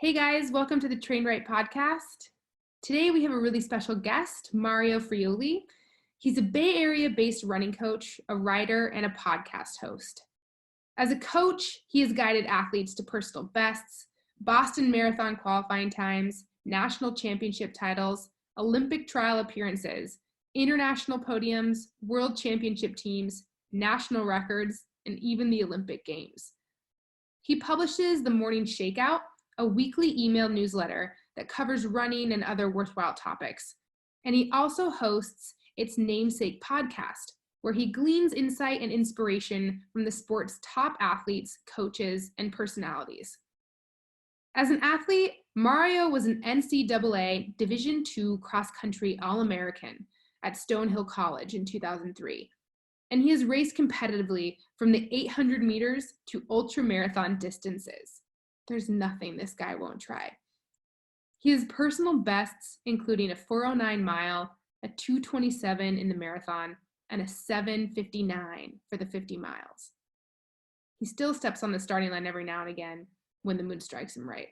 Hey guys, welcome to the Train Right podcast. Today we have a really special guest, Mario Fraioli. He's a Bay Area-based running coach, a writer, and a podcast host. As a coach, he has guided athletes to personal bests, Boston Marathon qualifying times, national championship titles, Olympic trial appearances, international podiums, world championship teams, national records, and even the Olympic Games. He publishes the Morning Shakeout, a weekly email newsletter that covers running and other worthwhile topics. And he also hosts its namesake podcast, where he gleans insight and inspiration from the sport's top athletes, coaches, and personalities. As an athlete, Mario was an NCAA Division II cross-country All-American at Stonehill College in 2003. And he has raced competitively from the 800 meters to ultramarathon distances. There's nothing this guy won't try. He has personal bests, including a 4:09 mile, a 2:27 in the marathon, and a 7:59 for the 50 miles. He still steps on the starting line every now and again when the mood strikes him right.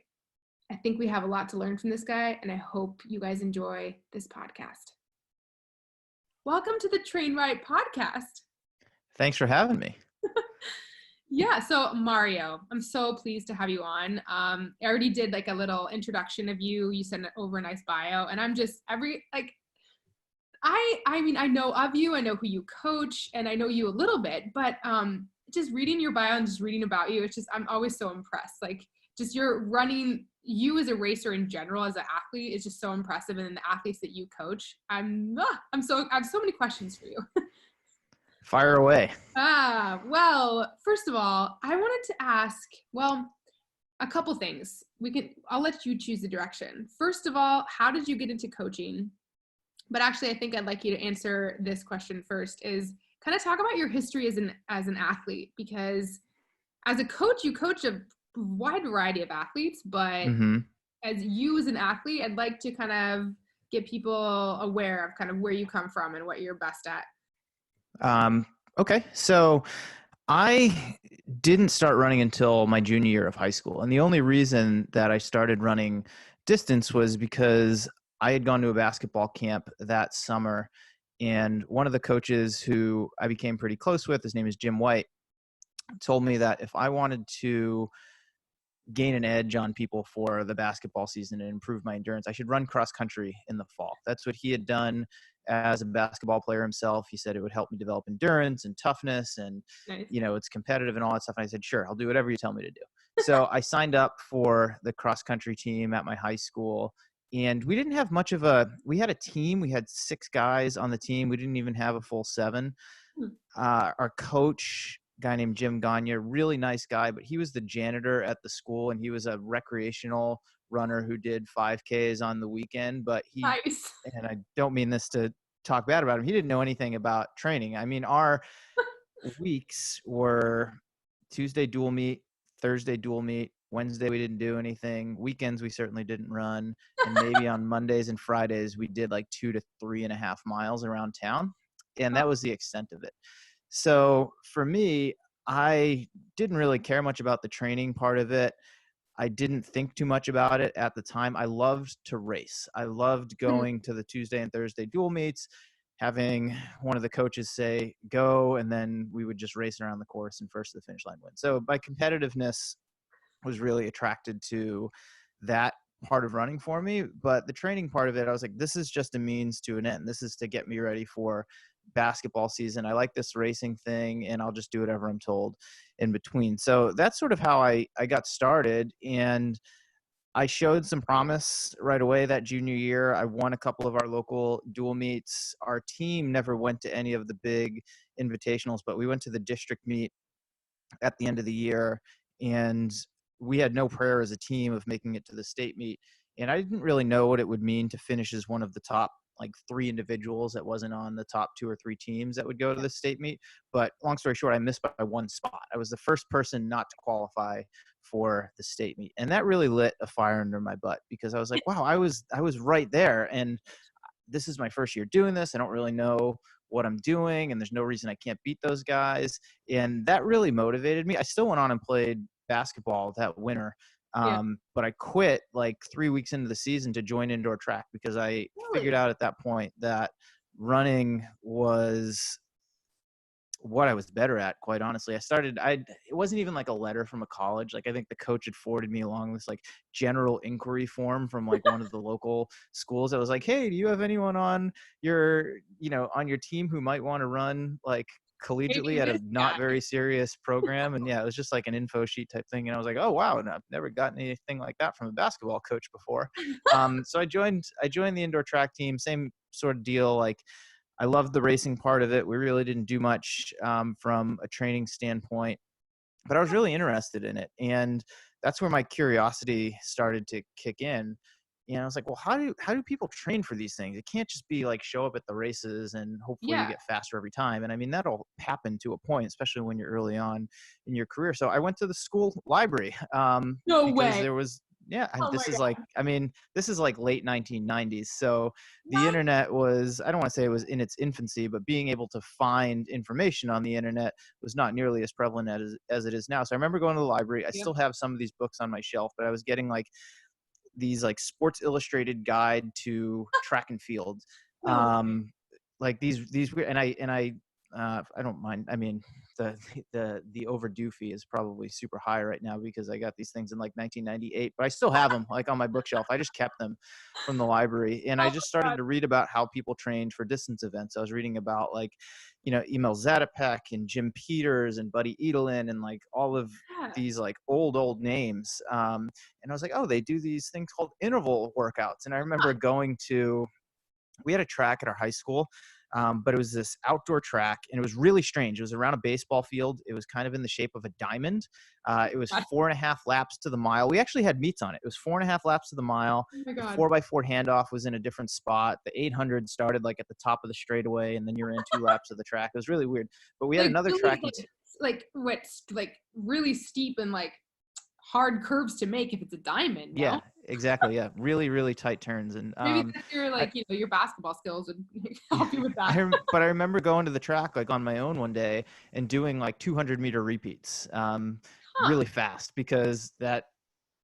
I think we have a lot to learn from this guy, and I hope you guys enjoy this podcast. Welcome to the Train Right podcast. Thanks for having me. Yeah, so Mario, I'm so pleased to have you on. I already did like a little introduction of you. You sent over a nice bio, and I'm just I mean, I know of you, I know who you coach, and I know you a little bit, but just reading your bio and just reading about you, it's just I'm always so impressed. Like just your running, you as a racer in general, as an athlete, is just so impressive, and then the athletes that you coach, I have so many questions for you. Fire away. Well, first of all, I wanted to ask, a couple things. I'll let you choose the direction. First of all, how did you get into coaching? But actually, I think I'd like you to answer this question first, is kind of talk about your history as an athlete, because as a coach, you coach a wide variety of athletes, but as you as an athlete, I'd like to kind of get people aware of kind of where you come from and what you're best at. Okay. So I didn't start running until my junior year of high school. And the only reason that I started running distance was because I had gone to a basketball camp that summer. And one of the coaches who I became pretty close with, his name is Jim White, told me that if I wanted to gain an edge on people for the basketball season and improve my endurance, I should run cross country in the fall. That's what he had done as a basketball player himself. He said it would help me develop endurance and toughness, and Nice. it's competitive and all that stuff. And I said, sure, I'll do whatever you tell me to do. So I signed up for the cross country team at my high school, and we didn't have much of we had a team. We had 6 guys on the team. We didn't even have a full 7. Our coach, guy named Jim Gagne, really nice guy, but he was the janitor at the school, and he was a recreational runner who did 5Ks on the weekend. But Nice. And I don't mean this to talk bad about him, he didn't know anything about training. I mean, our weeks were Tuesday dual meet, Thursday dual meet, Wednesday we didn't do anything, weekends we certainly didn't run, and maybe on Mondays and Fridays we did like 2 to 3.5 miles around town, and that was the extent of it. So for me, I didn't really care much about the training part of it. I didn't think too much about it at the time. I loved to race. I loved going to the Tuesday and Thursday dual meets, having one of the coaches say, go, and then we would just race around the course and first to the finish line win. So my competitiveness was really attracted to that part of running for me. But the training part of it, I was like, this is just a means to an end. This is to get me ready for basketball season. I like this racing thing, and I'll just do whatever I'm told in between. So that's sort of how I got started, and I showed some promise right away that junior year. I won a couple of our local dual meets. Our team never went to any of the big invitationals, but we went to the district meet at the end of the year, and we had no prayer as a team of making it to the state meet. And I didn't really know what it would mean to finish as one of the top 3 individuals that wasn't on the top 2 or 3 teams that would go to the state meet. But long story short, I missed by 1 spot. I was the first person not to qualify for the state meet. And that really lit a fire under my butt, because I was like, wow, I was right there. And this is my first year doing this. I don't really know what I'm doing, and there's no reason I can't beat those guys. And that really motivated me. I still went on and played basketball that winter. Yeah. But I quit like 3 weeks into the season to join indoor track because I figured Really? out at that point that running was what I was better at, quite honestly. It wasn't even like a letter from a college. Like I think the coach had forwarded me along this like general inquiry form from like one of the local schools that was like, "Hey, do you have anyone on on your team who might want to run like collegiately Maybe at a this not guy. very serious program?" And yeah, it was just like an info sheet type thing. And I was like, "Oh wow, and I've never gotten anything like that from a basketball coach before." So I joined the indoor track team, same sort of deal. Like I loved the racing part of it. We really didn't do much from a training standpoint, but I was really interested in it. And that's where my curiosity started to kick in. And I was like, well, how do people train for these things? It can't just be like show up at the races and hopefully you Yeah. get faster every time. And I mean, that'll happen to a point, especially when you're early on in your career. So I went to the school library No because way. there was, yeah, and Oh my God. this is like late 1990s. So the What? internet was, I don't want to say it was in its infancy, but being able to find information on the internet was not nearly as prevalent as it is now. So I remember going to the library. I Yeah. still have some of these books on my shelf, but I was getting like these like Sports Illustrated guide to track and field, No way. um, like these and I don't mind. I mean, the the overdue fee is probably super high right now because I got these things in like 1998, but I still have them like on my bookshelf. I just kept them from the library, and I Oh just my started God. to read about how people trained for distance events. I was reading about like, Emil Zatopek and Jim Peters and Buddy Edelin and like all of Yeah. these like old names. And I was like, oh, they do these things called interval workouts. And I remember we had a track at our high school, but it was this outdoor track, and it was really strange. It was around a baseball field. It was kind of in the shape of a diamond. It was God. 4.5 laps to the mile. We actually had meets on it. It was 4.5 laps to the mile. Oh my The God. 4x4 handoff was in a different spot. The 800 started like at the top of the straightaway, and then you ran 2 laps of the track. It was really weird. But we had Like another really track like what's like really steep and like hard curves to make if it's a diamond, no? yeah, exactly. Yeah, really, really tight turns. And Maybe that's your I, like, your basketball skills would Yeah, help you with that. but I remember going to the track like on my own one day and doing like 200-meter repeats, Huh. really fast because that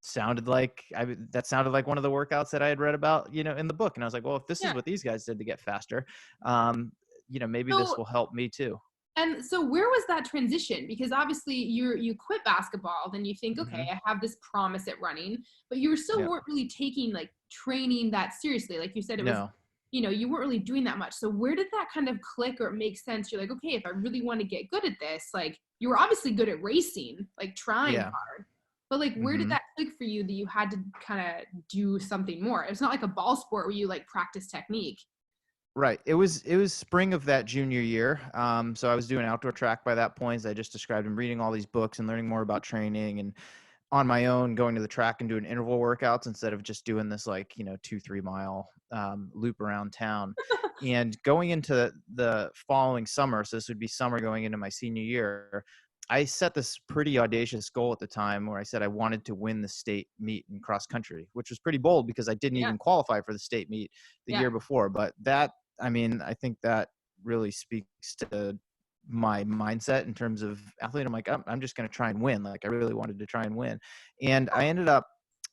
sounded like one of the workouts that I had read about, in the book. And I was like, well, if this is Yeah. what these guys did to get faster, maybe this So will help me too. and so where was that transition? Because obviously you quit basketball, then you think, okay, Hmm. I have this promise at running, but you still Yeah. weren't really taking like training that seriously. Like you said, it was, No. you weren't really doing that much. So where did that kind of click or make sense? You're like, okay, if I really want to get good at this, like you were obviously good at racing, like trying Yeah. hard. But like where did Hmm. that click for you that you had to kind of do something more? It's not like a ball sport where you like practice technique. Right. It was spring of that junior year. So I was doing outdoor track by that point, as I just described, and reading all these books and learning more about training, and on my own going to the track and doing interval workouts instead of just doing this like 2-3 mile loop around town. And going into the following summer, so this would be summer going into my senior year, I set this pretty audacious goal at the time where I said I wanted to win the state meet in cross country, which was pretty bold because I didn't Yeah. even qualify for the state meet the Yeah. year before. But I think that really speaks to my mindset in terms of athlete. I'm like, I'm just going to try and win. Like I really wanted to try and win. And I ended up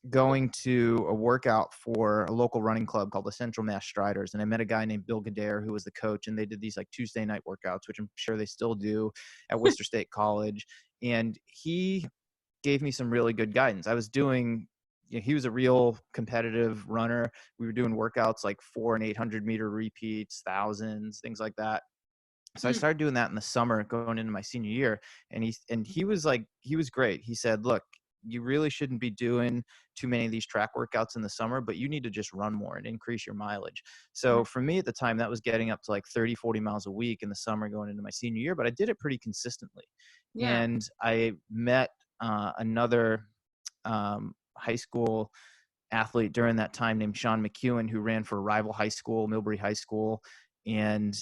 going to a workout for a local running club called the Central Mass Striders. And I met a guy named Bill Gadare who was the coach, and they did these like Tuesday night workouts, which I'm sure they still do at Worcester State College. And he gave me some really good guidance. I was doing, he was a real competitive runner. We were doing workouts like 400 and 800 meter repeats, thousands, things like that. So I Mm, started doing that in the summer going into my senior year. And he was like, he was great. He said, look, you really shouldn't be doing too many of these track workouts in the summer, but you need to just run more and increase your mileage. So mm. for me at the time, that was getting up to like 30, 40 miles a week in the summer going into my senior year, but I did it pretty consistently. Yeah. And I met another high school athlete during that time named Sean McEwen, who ran for a rival high school, Millbury High School. And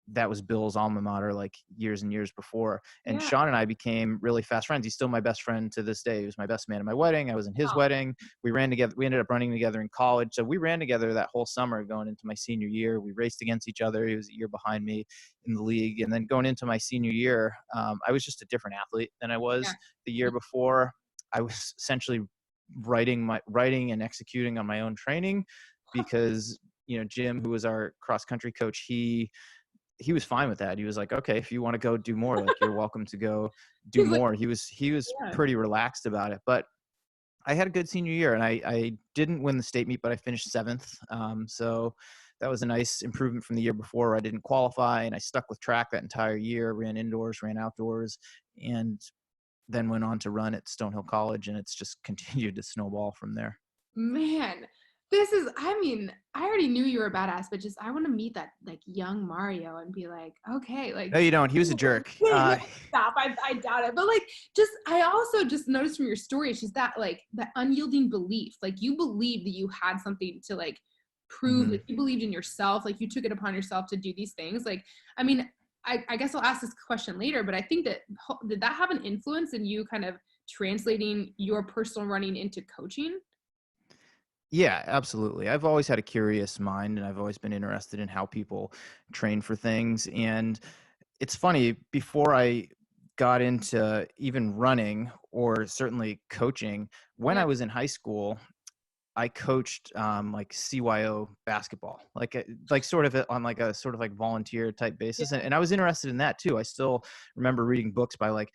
that was Bill's alma mater like years and years before. And Yeah. Sean and I became really fast friends. He's still my best friend to this day. He was my best man at my wedding. I was in his Oh, wedding. We ran together. We ended up running together in college. So we ran together that whole summer going into my senior year. We raced against each other. He was a year behind me in the league. And then going into my senior year, I was just a different athlete than I yeah. was the year before. I was essentially writing and executing on my own training, because Jim, who was our cross country coach, he was fine with that. He was like, okay, if you want to go do more, like, you're welcome to go do He's like, more. He was yeah. pretty relaxed about it. But I had a good senior year, and I didn't win the state meet, but I finished 7th. So that was a nice improvement from the year before, where I didn't qualify, and I stuck with track that entire year, ran indoors, ran outdoors, and then went on to run at Stonehill College, and it's just continued to snowball from there. Man, I already knew you were a badass, but just I want to meet that like young Mario and be like, okay, like No, you don't. He was a jerk. stop. I doubt it. But like I also just noticed from your story, it's just that like that unyielding belief. Like you believed that you had something to like prove, Mhm. like you believed in yourself, like you took it upon yourself to do these things. Like, I mean, I guess I'll ask this question later, but I think that did that have an influence in you kind of translating your personal running into coaching? Yeah, absolutely. I've always had a curious mind, and I've always been interested in how people train for things. And it's funny, before I got into even running, or certainly coaching, when Yeah. I was in high school, I coached like CYO basketball, like sort of on like a sort of like volunteer type basis. And I was interested in that too. I still remember reading books by like,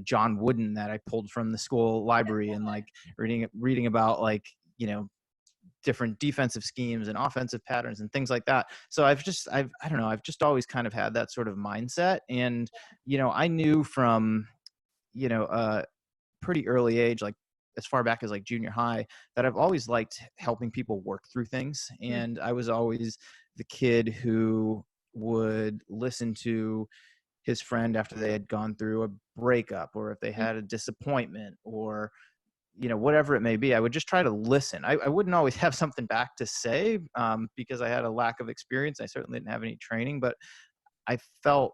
John Wooden that I pulled from the school library, and like reading about like, different defensive schemes and offensive patterns and things like that. So I don't know, I've just always kind of had that sort of mindset. And, I knew from, a pretty early age, like as far back as like junior high, that I've always liked helping people work through things. Mm. And I was always the kid who would listen to his friend after they had gone through a breakup, or if they Mm. had a disappointment, or whatever it may be. I would just try to listen. I wouldn't always have something back to say, because I had a lack of experience. I certainly didn't have any training, but I felt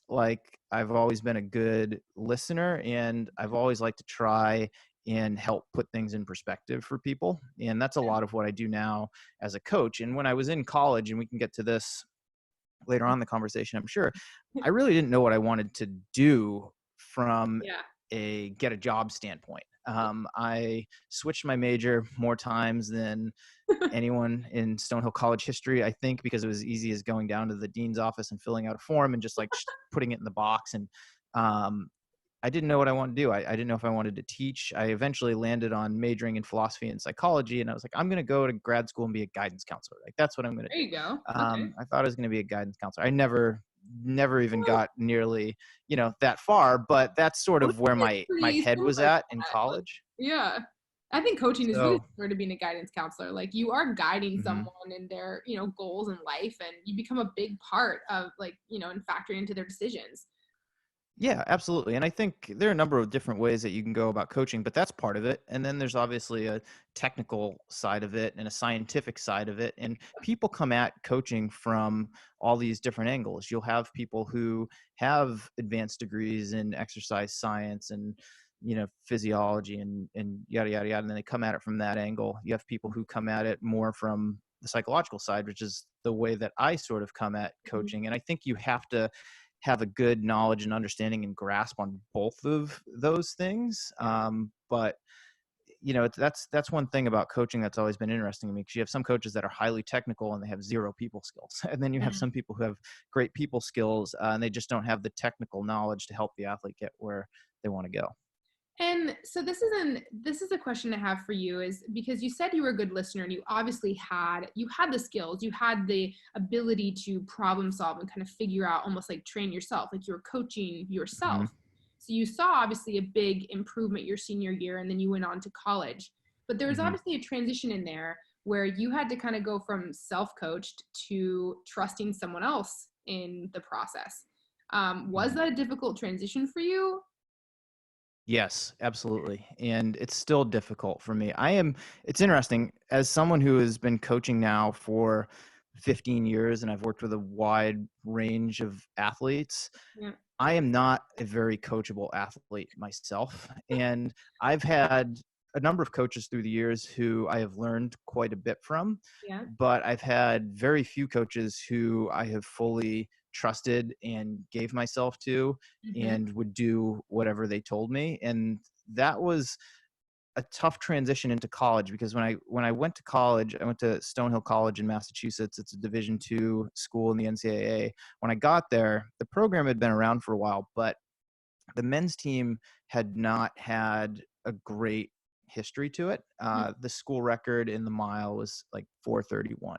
like I've always been a good listener, and I've always liked to try and help put things in perspective for people. And that's a lot of what I do now as a coach. And when I was in college, and we can get to this later on in the conversation, I'm sure, I really didn't know what I wanted to do from Yeah. a get a job standpoint. I switched my major more times than anyone in Stonehill College history, I think, because it was as easy as going down to the dean's office and filling out a form and just like putting it in the box. And um, I didn't know what I wanted to do. I didn't know if I wanted to teach. I eventually landed on majoring in philosophy and psychology, and I was like, I'm going to go to grad school and be a guidance counselor. Like, that's what I'm going to There do. you go. Okay. I thought I was going to be a guidance counselor. I never even got nearly, that far, but that's sort of where Coaching is my pretty head was similar to at in that. Like, college. yeah. I think coaching is really So, similar to being a guidance counselor. Like you are guiding mhm. someone in their, goals in life and you become a big part of like, and factoring into their decisions. Yeah, absolutely. And I think there are a number of different ways that you can go about coaching, but that's part of it. And then there's obviously a technical side of it and a scientific side of it. And people come at coaching from all these different angles. You'll have people who have advanced degrees in exercise science and, physiology and yada, yada, yada. And then they come at it from that angle. You have people who come at it more from the psychological side, which is the way that I sort of come at Mhm. coaching. And I think you have to have a good knowledge and understanding and grasp on both of those things. But that's one thing about coaching that's always been interesting to me, because you have some coaches that are highly technical and they have zero people skills, and then you have some people who have great people skills, and they just don't have the technical knowledge to help the athlete get where they want to go. And so this is a question I have for you is because you said you were a good listener and you obviously had the skills, you had the ability to problem solve and kind of figure out almost like train yourself, like you were coaching Hmm. yourself. So you saw obviously a big improvement your senior year and then you went on to college. But there was Hmm. obviously a transition in there where you had to kind of go from self-coached to trusting someone else in the process. Was Hmm. that a difficult transition for you? Yes, absolutely. And it's still difficult for me. It's interesting, as someone who has been coaching now for 15 years, and I've worked with a wide range of athletes. Yeah. I am not a very coachable athlete myself. And I've had a number of coaches through the years who I have learned quite a bit from, Yeah. but I've had very few coaches who I have fully trusted and gave myself to Mhm. and would do whatever they told me. And that was a tough transition into college, because when I went to college, I went to Stonehill College in Massachusetts. It's a Division II school in the NCAA. When I got there, the program had been around for a while, but the men's team had not had a great history to it. The school record in the mile was like 4:31,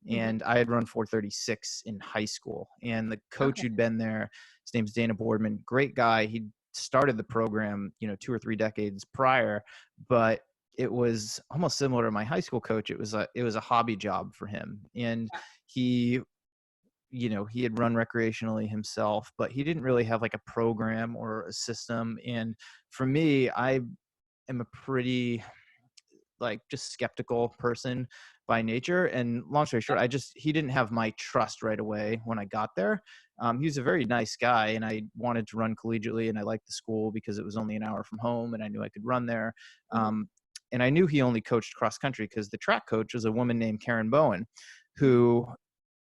Mhm. and I had run 4:36 in high school. And the coach Okay. who'd been there, his name's Dana Boardman, great guy. He started the program, 2 or 3 decades prior, but it was almost similar to my high school coach. It was a hobby job for him, and he he had run recreationally himself, but he didn't really have like a program or a system. And for me, I am a pretty like just skeptical person by nature. And long story short, he didn't have my trust right away when I got there. He was a very nice guy, and I wanted to run collegiately, and I liked the school because it was only an hour from home, and I knew I could run there. Mhm. Um, and I knew he only coached cross country because the track coach was a woman named Karen Bowen, Mhm. who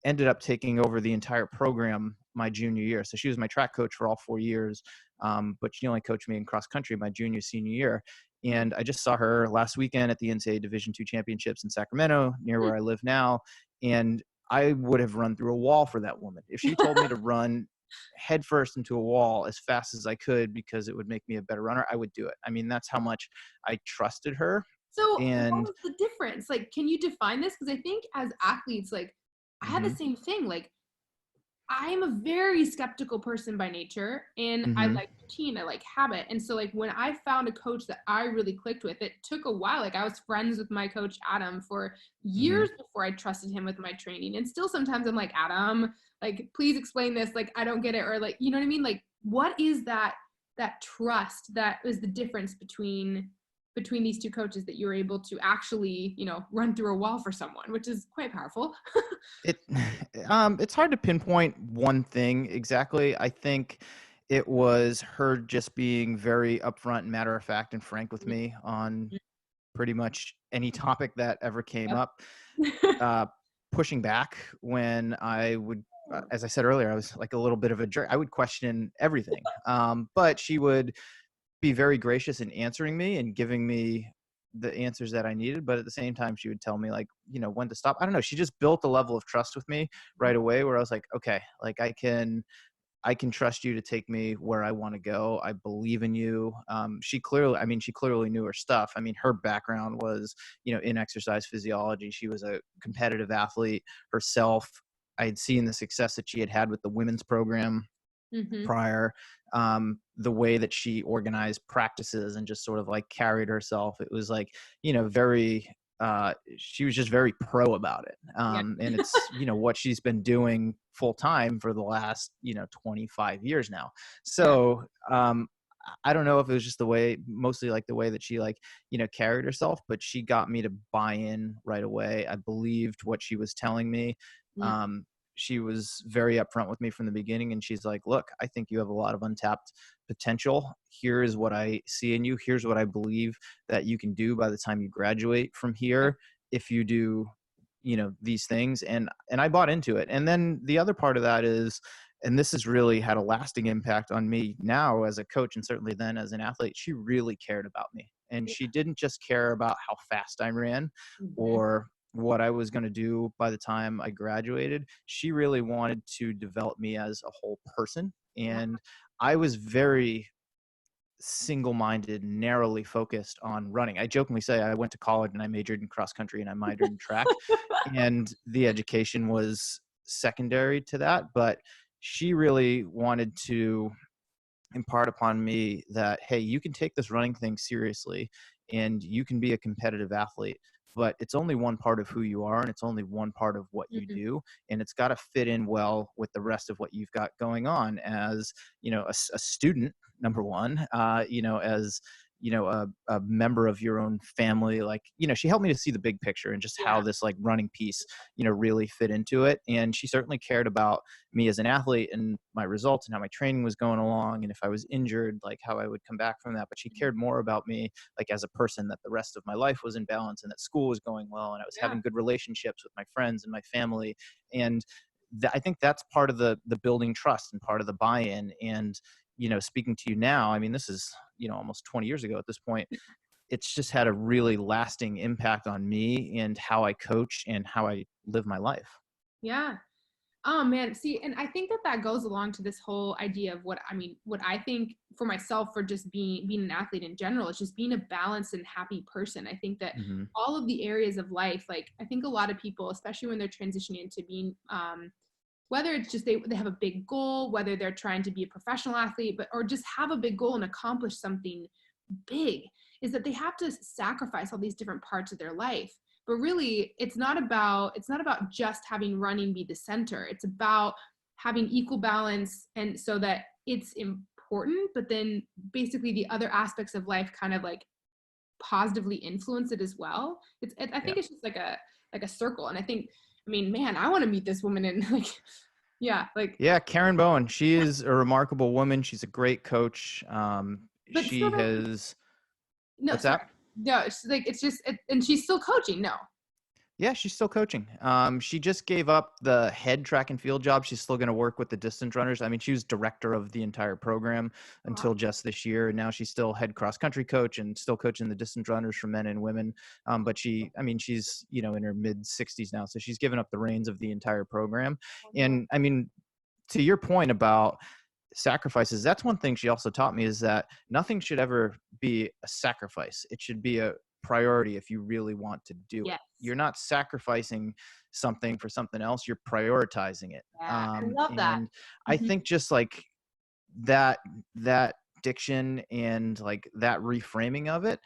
ended up taking over the entire program my junior year. So she was my track coach for all 4 years, but she only coached me in cross country my senior year. And I just saw her last weekend at the NCAA Division II championships in Sacramento, near where I live now. And I would have run through a wall for that woman. If she told me to run headfirst into a wall as fast as I could because it would make me a better runner, I would do it. I mean, that's how much I trusted her. So what And was the difference? Like, can you define this? Because I think as athletes, like I had the hmm same thing. Like I am a very skeptical person by nature, and I hmm like routine, I like habit. And so like when I found a coach that I really clicked with, it took a while. Like I was friends with my coach Adam for hmm years before I trusted him with my training. And still sometimes I'm like, Adam, like please explain this, like I don't get it, or like you know what I mean? Like what is that trust that is the difference between these two coaches that you're able to actually, run through a wall for someone, which is quite powerful. It it's hard to pinpoint one thing exactly. I think it was her just being very upfront and matter of fact and frank with me on pretty much any topic that ever came Yep. up. Uh, Pushing back when I would, as I said earlier, I was like a little bit of a jerk. I would question everything, but she would be very gracious in answering me and giving me the answers that I needed. But at the same time, she would tell me like, when to stop. I don't know. She just built a level of trust with me right away where I was like, okay, like I can trust you to take me where I want to go. I believe in you. She clearly knew her stuff. I mean, her background was, in exercise physiology. She was a competitive athlete herself. I had seen the success that she had had with the women's program Hmm. prior. The way that she organized practices and just sort of like carried herself, it was like, very she was just very pro about it. Yeah. And it's, what she's been doing full time for the last, 25 years now. Yeah. So I don't know if it was just mostly like the way that she like, carried herself, but she got me to buy in right away. I believed what she was telling me. Yeah. Um, she was very upfront with me from the beginning, and she's like, look, I think you have a lot of untapped potential. Here is what I see in you. Here's what I believe that you can do by the time you graduate from here if you do, these things. And I bought into it. And then the other part of that is, and this has really had a lasting impact on me now as a coach, and certainly then as an athlete, she really cared about me. And Yeah. she didn't just care about how fast I ran Mhm. or what I was going to do by the time I graduated. She really wanted to develop me as a whole person. Yeah. And I was very single-minded, narrowly focused on running. I jokingly say I went to college and I majored in cross country and I minored in track, and the education was secondary to that. But she really wanted to impart upon me that, hey, you can take this running thing seriously and you can be a competitive athlete, but it's only one part of who you are and it's only one part of what you Mhm. do, and it's got to fit in well with the rest of what you've got going on as, a student, number one, as a member of your own family. Like, she helped me to see the big picture and just how Yeah. this like running piece, really fit into it. And she certainly cared about me as an athlete and my results and how my training was going along, and if I was injured, like how I would come back from that. But she cared more about me like as a person, that the rest of my life was in balance and that school was going well and I was Yeah. having good relationships with my friends and my family. And I think that's part of the building trust and part of the buy-in. And speaking to you now, I mean, this is, almost 20 years ago at this point. it's just had a really lasting impact on me and how I coach and how I live my life. Yeah. Oh man, see, and I think that goes along to this whole idea of what I think for myself, for just being an athlete in general, is just being a balanced and happy person. I think that Mm-hmm. all of the areas of life, like I think a lot of people, especially when they're transitioning into being, whether it's just they have a big goal, whether they're trying to be a professional athlete, or just have a big goal and accomplish something big, is that they have to sacrifice all these different parts of their life. But really, it's not about just having running be the center. It's about having equal balance, and so that it's important, but then basically the other aspects of life kind of like positively influence it as well. I think it's just like a circle. And I think, I mean, man, I want to meet this woman and like, yeah, Karen Bowen. She is a remarkable woman. She's a great coach. but She still, has. no, What's sorry. that? No, it's like, it's just, and she's still coaching. No. Yeah, she's still coaching. She just gave up the head track and field job. She's still going to work with the distance runners. I mean, she was director of the entire program until just this year, and now she's still head cross country coach and still coaching the distance runners for men and women. But she's in her mid 60s now, so she's given up the reins of the entire program. And I mean, to your point about sacrifices, that's one thing she also taught me, is that nothing should ever be a sacrifice. It should be a priority if you really want to do it. Yes. You're not sacrificing something for something else, you're prioritizing it. Yeah, I love that. And I think just like that diction and like that reframing of it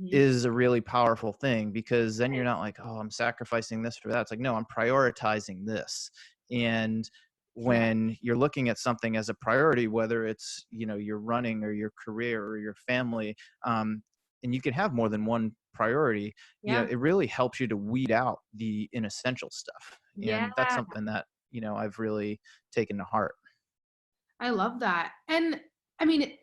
is a really powerful thing, because then you're not like, oh, I'm sacrificing this for that. It's like, no, I'm prioritizing this. And when you're looking at something as a priority, whether it's, your running or your career or your family, and you can have more than one priority, it really helps you to weed out the inessential stuff. Yeah. And that's something that, I've really taken to heart. I love that. And I mean,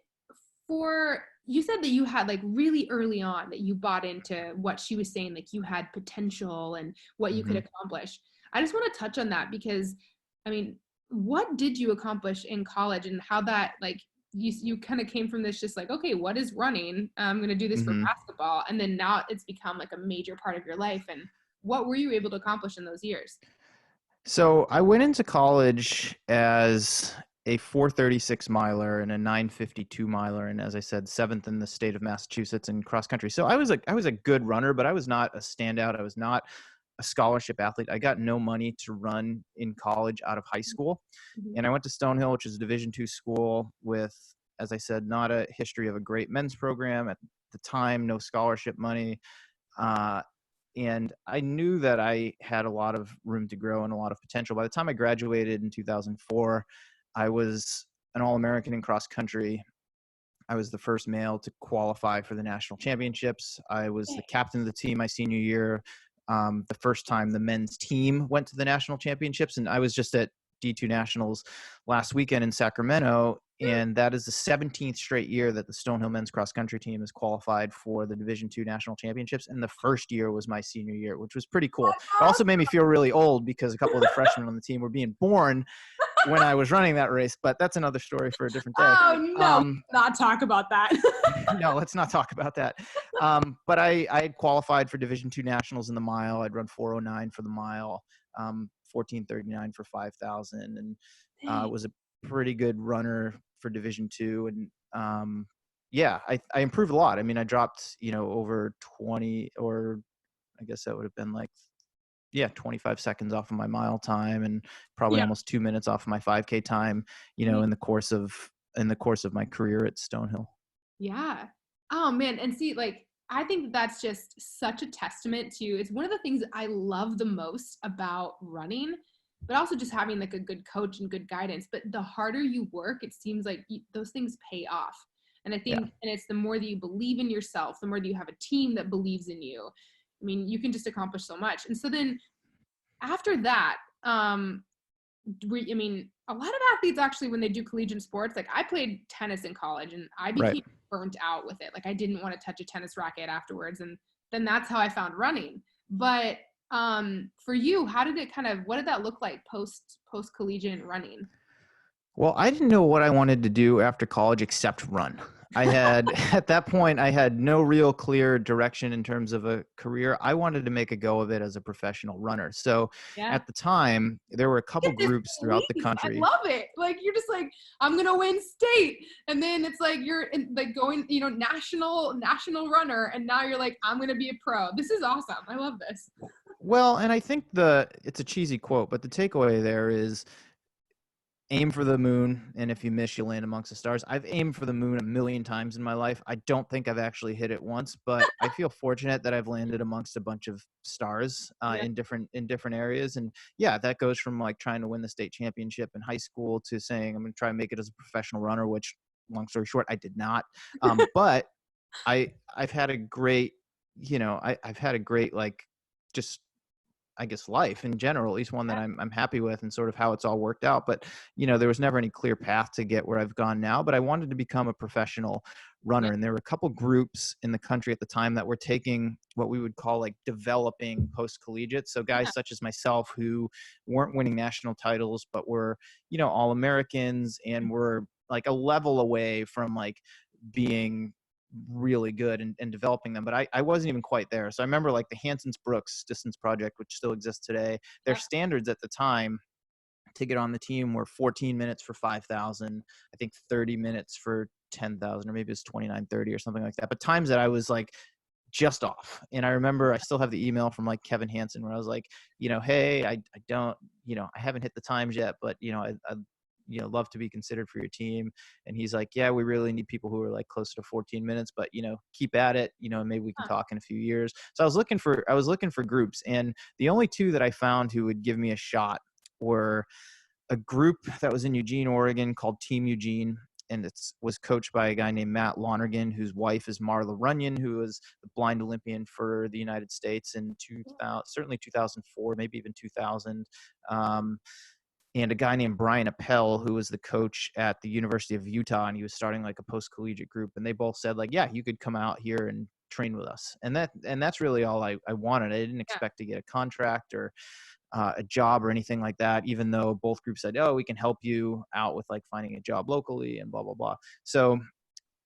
you said that you had like really early on that you bought into what she was saying, like you had potential and what you could accomplish. I just want to touch on that because, I mean, what did you accomplish in college, and how that, like, you kind of came from this just like, okay, what is running? I'm going to do this for basketball. And then now it's become like a major part of your life. And what were you able to accomplish in those years? So I went into college as a 436 miler and a 952 miler. And as I said, 7th in the state of Massachusetts in cross country. So I was a good runner, but I was not a standout. I was not a scholarship athlete. I got no money to run in college out of high school. And I went to Stonehill, which is a Division II school with, as I said, not a history of a great men's program at the time, no scholarship money. And I knew that I had a lot of room to grow and a lot of potential. By the time I graduated in 2004, I was an All-American in cross country. I was the first male to qualify for the national championships. I was the captain of the team my senior year. The first time the men's team went to the national championships, and I was just at D2 Nationals last weekend in Sacramento, and that is the 17th straight year that the Stonehill men's cross country team has qualified for the Division II national championships, and the first year was my senior year, which was pretty cool. It also made me feel really old because a couple of the freshmen on the team were being born when I was running that race, but that's another story for a different day. Oh no, not talk about that. No, let's not talk about that. But I had qualified for Division II nationals in the mile. I'd run 4:09 for the mile, 14:39 for 5,000, and was a pretty good runner for Division II. And I improved a lot. I mean, I dropped, over 20, or I guess that would have been like, 25 seconds off of my mile time, and probably almost 2 minutes off of my 5K time, in the course of my career at Stonehill. Yeah. Oh man. And see, like, I think that's just such a testament to, it's one of the things that I love the most about running, but also just having like a good coach and good guidance. But the harder you work, it seems like those things pay off. And I think, and it's the more that you believe in yourself, the more that you have a team that believes in you. I mean, you can just accomplish so much. And so then after that, a lot of athletes actually, when they do collegiate sports, like I played tennis in college and I became burnt out with it. Like I didn't want to touch a tennis racket afterwards. And then that's how I found running. But for you, what did that look like post collegiate running? Well, I didn't know what I wanted to do after college except run. I had, at that point, I had no real clear direction in terms of a career. I wanted to make a go of it as a professional runner. So Yeah. at the time, there were a couple Get this groups throughout the leap. I country. love it. Like you're just like, I'm gonna win state, and then it's like you're like going, national runner, and now you're like, I'm gonna be a pro. This is awesome. I love this. Well, and I think it's a cheesy quote, but the takeaway there is aim for the moon, and if you miss, you land amongst the stars. I've aimed for the moon a million times in my life. I don't think I've actually hit it once, but I feel fortunate that I've landed amongst a bunch of stars Yeah. in different areas. And yeah, that goes from like trying to win the state championship in high school to saying I'm going to try and make it as a professional runner, which, long story short, I did not. But I've had a great, I've had a great like just I guess life in general, at least one that I'm happy with, and sort of how it's all worked out. But there was never any clear path to get where I've gone now. But I wanted to become a professional Yeah. runner, and there were a couple groups in the country at the time that were taking what we would call like developing post collegiate. So guys such as myself who weren't winning national titles, but were all Americans and were like a level away from like being really good and developing them, but I wasn't even quite there. So I remember like the Hansons Brooks distance project, which still exists today, their standards at the time to get on the team were 14 minutes for 5,000, I think 30 minutes for 10,000, or maybe it was 29:30 or something like that, but times that I was like just off. And I remember I still have the email from like Kevin Hansen where I was like, hey, I don't, I haven't hit the times yet, but I love to be considered for your team. And he's like, yeah, we really need people who are like closer to 14 minutes, but keep at it, and maybe we can talk in a few years. So I was looking for groups, and the only two that I found who would give me a shot were a group that was in Eugene, Oregon called Team Eugene. And it was coached by a guy named Matt Lonergan, whose wife is Marla Runyon, who was the blind Olympian for the United States in 2000, certainly 2004, maybe even 2000. And a guy named Brian Appel, who was the coach at the University of Utah, and he was starting like a post-collegiate group. And they both said like, yeah, you could come out here and train with us. And that's really all I wanted. I didn't expect to get a contract or a job or anything like that, even though both groups said, oh, we can help you out with like finding a job locally and blah, blah, blah. So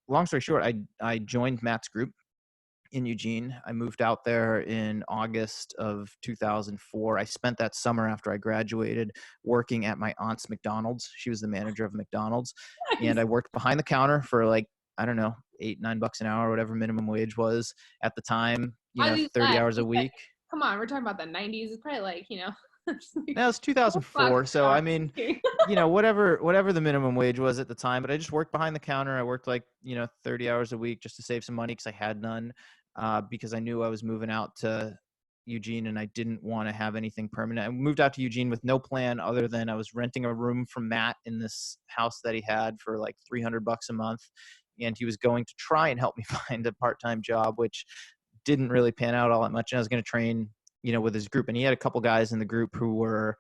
long story short, I joined Matt's group in Eugene. I moved out there in August of 2004. I spent that summer after I graduated working at my aunt's McDonald's. She was the manager of McDonald's. And I worked behind the counter for like, I don't know, $8-9 an hour, whatever minimum wage was at the time, 30 hours a week. Come on, we're talking about the 90s. It's probably like, No, it's 2004. So I mean, whatever the minimum wage was at the time, but I just worked behind the counter. I worked like, 30 hours a week just to save some money because I had none, because I knew I was moving out to Eugene and I didn't want to have anything permanent. I moved out to Eugene with no plan other than I was renting a room from Matt in this house that he had for like $300 a month. And he was going to try and help me find a part-time job, which didn't really pan out all that much. And I was going to train with his group. And he had a couple guys in the group who were,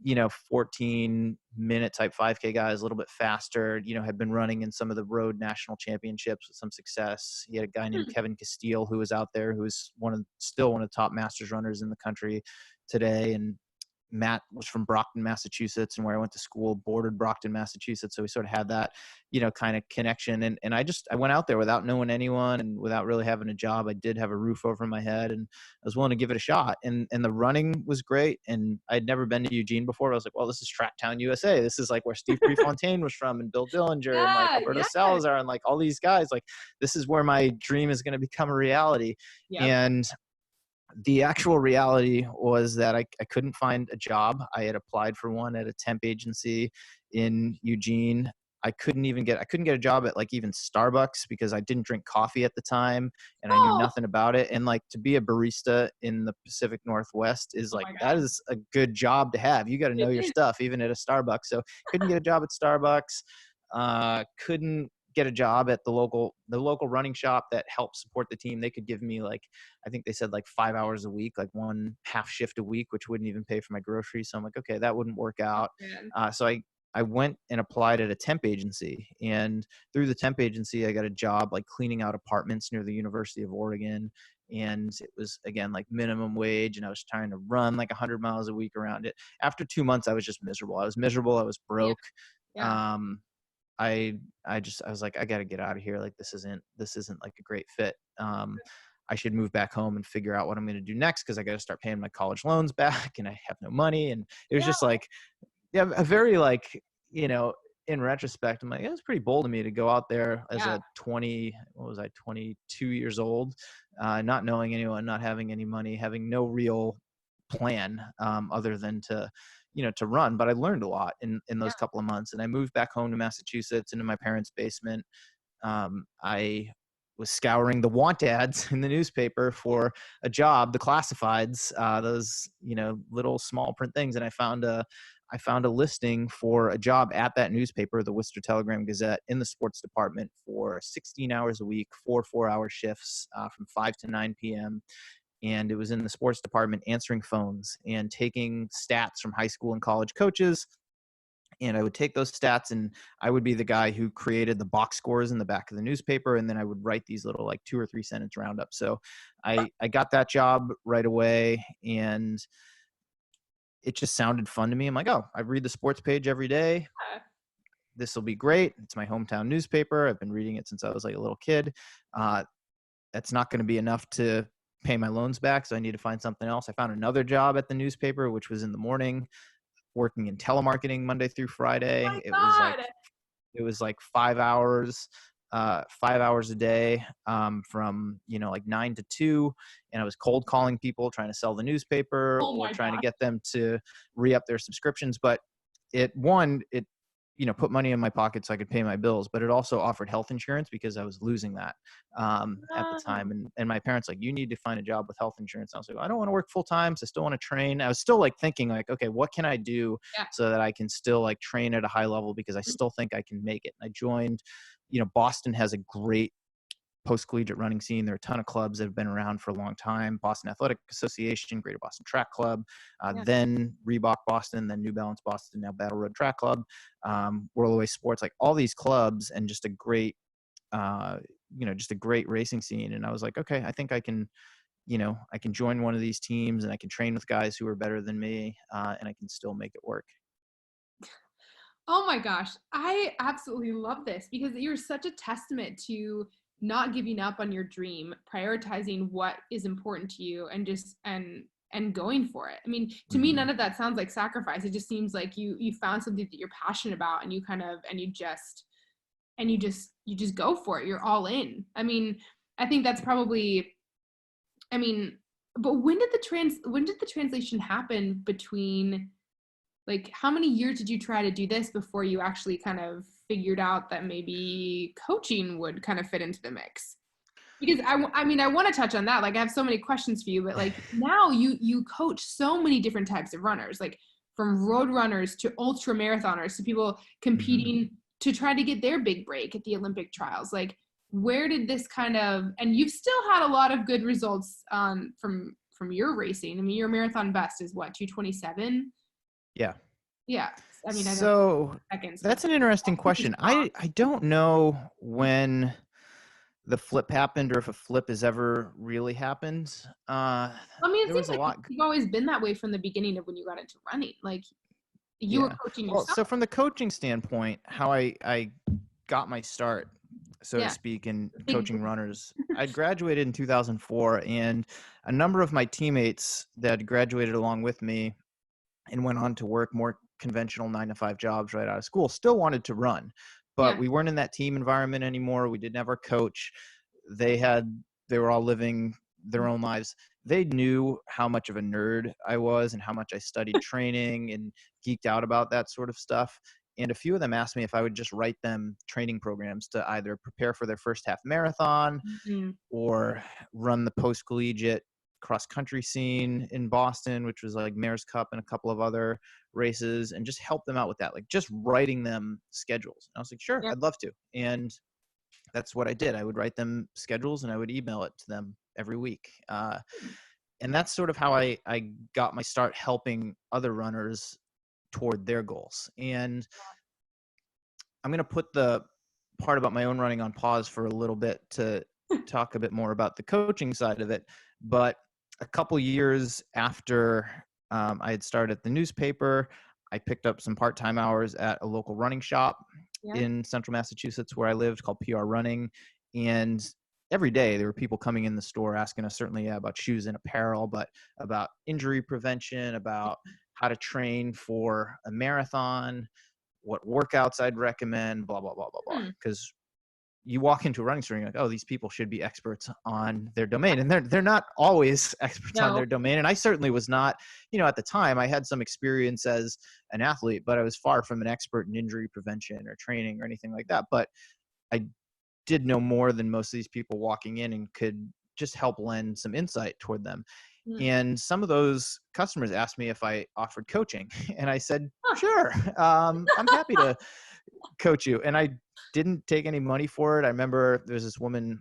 14-minute type 5K guys, a little bit faster, had been running in some of the road national championships with some success. He had a guy named Kevin Castile who was out there, who was still one of the top masters runners in the country today. And Matt was from Brockton, Massachusetts, and where I went to school bordered Brockton, Massachusetts. So we sort of had that, kind of connection. And I went out there without knowing anyone and without really having a job. I did have a roof over my head and I was willing to give it a shot. And the running was great. And I'd never been to Eugene before. I was like, well, this is Tracktown, USA. This is like where Steve Prefontaine was from, and Bill Dillinger and like Alberto Salazar and like all these guys. Like, this is where my dream is going to become a reality. Yep. And the actual reality was that I couldn't find a job. I had applied for one at a temp agency in Eugene. I couldn't get a job at like even Starbucks because I didn't drink coffee at the time and I knew nothing about it. And like to be a barista in the Pacific Northwest is like, that is a good job to have. You got to know your stuff, even at a Starbucks. So couldn't get a job at Starbucks. Couldn't get a job at the local running shop that helped support the team. They could give me like, I think they said like 5 hours a week, like one half shift a week, which wouldn't even pay for my groceries. So I'm like, okay, that wouldn't work out. So I went and applied at a temp agency, and through the temp agency, I got a job like cleaning out apartments near the University of Oregon. And it was, again, like minimum wage, and I was trying to run like 100 miles a week around it. After 2 months, I was just miserable. I was broke. I was like, I got to get out of here. Like, this isn't like a great fit. I should move back home and figure out what I'm going to do next, because I got to start paying my college loans back and I have no money. And it was Yeah. just like, yeah, a very like, in retrospect, I'm like, it was pretty bold of me to go out there as Yeah. a 22 years old, not knowing anyone, not having any money, having no real plan, other than to run. But I learned a lot in those couple of months, and I moved back home to Massachusetts into my parents' basement. I was scouring the want ads in the newspaper for a job, the classifieds, those, little small print things. And I found a listing for a job at that newspaper, the Worcester Telegram Gazette, in the sports department for 16 hours a week, 4 4-hour shifts, from 5 to 9 p.m. And it was in the sports department, answering phones and taking stats from high school and college coaches. And I would take those stats, and I would be the guy who created the box scores in the back of the newspaper. And then I would write these little like 2 or 3 sentence roundups. So I got that job right away, and it just sounded fun to me. I'm like, oh, I read the sports page every day. This will be great. It's my hometown newspaper. I've been reading it since I was like a little kid. That's not going to be enough to pay my loans back, so I need to find something else. I found another job at the newspaper, which was in the morning, working in telemarketing Monday through Friday. Oh my God. It was like 5 hours, 5 hours a day, from like 9 to 2, and I was cold calling people, trying to sell the newspaper Oh or my trying to God. get them to re-up their subscriptions. But it put money in my pocket so I could pay my bills, but it also offered health insurance because I was losing that, at the time. And my parents like, you need to find a job with health insurance. I was like, I don't want to work full time, so I still want to train. I was still like thinking like, okay, what can I do Yeah. so that I can still like train at a high level, because I still think I can make it. And I joined, Boston has a great post-collegiate running scene. There are a ton of clubs that have been around for a long time. Boston Athletic Association, Greater Boston Track Club, then Reebok Boston, then New Balance Boston, now Battle Road Track Club, World Away Sports, like all these clubs, and just a great, just a great racing scene. And I was like, okay, I think I can, I can join one of these teams, and I can train with guys who are better than me, and I can still make it work. Oh my gosh. I absolutely love this, because you're such a testament to not giving up on your dream, prioritizing what is important to you, and just and going for it. I mean, to me, none of that sounds like sacrifice. It just seems like you found something that you're passionate about, and you just go for it. You're all in. I mean, I think that's probably, I mean, but when did the translation happen between, like, how many years did you try to do this before you actually kind of figured out that maybe coaching would kind of fit into the mix? Because I mean, I want to touch on that. Like, I have so many questions for you, but like now you coach so many different types of runners, like from road runners to ultra marathoners to people competing to try to get their big break at the Olympic trials. Like, where did this kind of, and you've still had a lot of good results from your racing. I mean, your marathon best is what, 2:27? Yeah. Yeah. I mean, I don't know So seconds, that's but an interesting question. I don't know when the flip happened, or if a flip has ever really happened. I mean, it There seems was a like lot. you've always been that way from the beginning of when you got into running. Like, you were Yeah. coaching Well, yourself. so from the coaching standpoint, how I got my start, so to Yeah. speak, in Big coaching runners, I graduated in 2004, and a number of my teammates that graduated along with me and went on to work more conventional 9 to 5 jobs right out of school still wanted to run, but Yeah. we weren't in that team environment anymore. We didn't have our coach. They were all living their own lives. They knew how much of a nerd I was and how much I studied training and geeked out about that sort of stuff. And a few of them asked me if I would just write them training programs to either prepare for their first half marathon Mhm. or run the post collegiate cross country scene in Boston, which was like Mayor's Cup and a couple of other races, and just help them out with that, like just writing them schedules. And I was like, sure, Yeah. I'd love to. And that's what I did. I would write them schedules and I would email it to them every week. And that's sort of how I got my start helping other runners toward their goals. And I'm going to put the part about my own running on pause for a little bit to talk a bit more about the coaching side of it. But a couple years after I had started at the newspaper, I picked up some part-time hours at a local running shop. Yeah. in central Massachusetts where I lived called PR Running. And every day there were people coming in the store asking us certainly about shoes and apparel, but about injury prevention, about how to train for a marathon, what workouts I'd recommend, blah, blah, blah, blah, blah. Hmm. Because you walk into a running store and you're like, oh, these people should be experts on their domain. And they're not always experts on No. their domain. And I certainly was not, at the time I had some experience as an athlete, but I was far from an expert in injury prevention or training or anything like that. But I did know more than most of these people walking in and could just help lend some insight toward them. Hmm. And some of those customers asked me if I offered coaching. And I said, Huh. sure, I'm happy to coach you. And I didn't take any money for it. I remember there's this woman,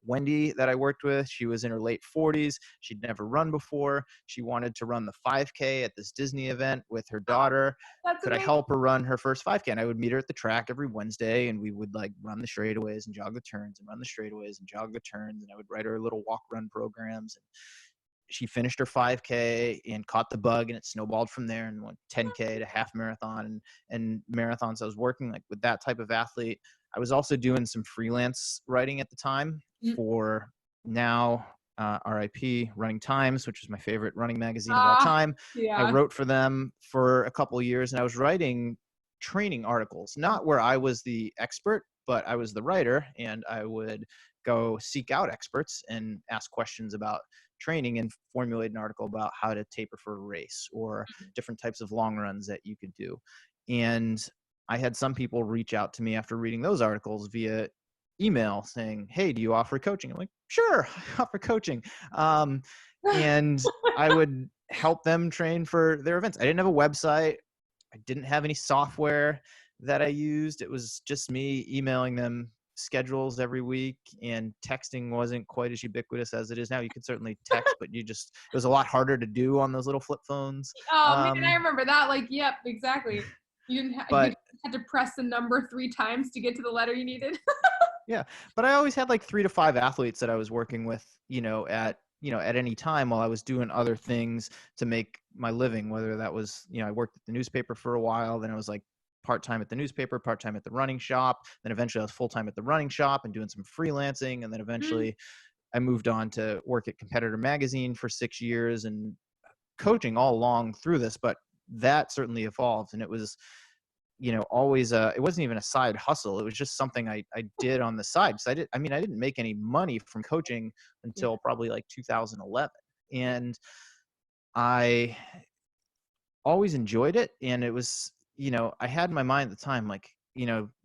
Wendy, that I worked with. She was in her late 40s. She'd never run before. She wanted to run the 5K at this Disney event with her daughter. That's Could I amazing. help her run her first 5K? And I would meet her at the track every Wednesday, and we would like run the straightaways and jog the turns and run the straightaways and jog the turns. And I would write her little walk run programs. And she finished her 5K and caught the bug, and it snowballed from there and went 10K to half marathon and marathons. I was working like with that type of athlete. I was also doing some freelance writing at the time for now RIP Running Times, which is my favorite running magazine of all time. I Yeah. wrote for them for a couple of years, and I was writing training articles, not where I was the expert, but I was the writer, and I would go seek out experts and ask questions about training and formulate an article about how to taper for a race or different types of long runs that you could do. And I had some people reach out to me after reading those articles via email saying, hey, do you offer coaching? I'm like, sure, I offer coaching. And I would help them train for their events. I didn't have a website. I didn't have any software that I used. It was just me emailing them schedules every week, and texting wasn't quite as ubiquitous as it is now. You could certainly text, but it was a lot harder to do on those little flip phones. Oh man, I remember that. Like, yep, exactly. You But had to press the number 3 times to get to the letter you needed. yeah, but I always had like 3 to 5 athletes that I was working with, at any time while I was doing other things to make my living, whether that was, I worked at the newspaper for a while, then I was like part-time at the newspaper, part-time at the running shop. Then eventually I was full-time at the running shop and doing some freelancing. And then eventually I moved on to work at Competitor Magazine for 6 years and coaching all along through this. But that certainly evolved. And it was, always it wasn't even a side hustle. It was just something I did on the side. So I didn't make any money from coaching until probably like 2011. And I always enjoyed it. And it was, I had in my mind at the time, like,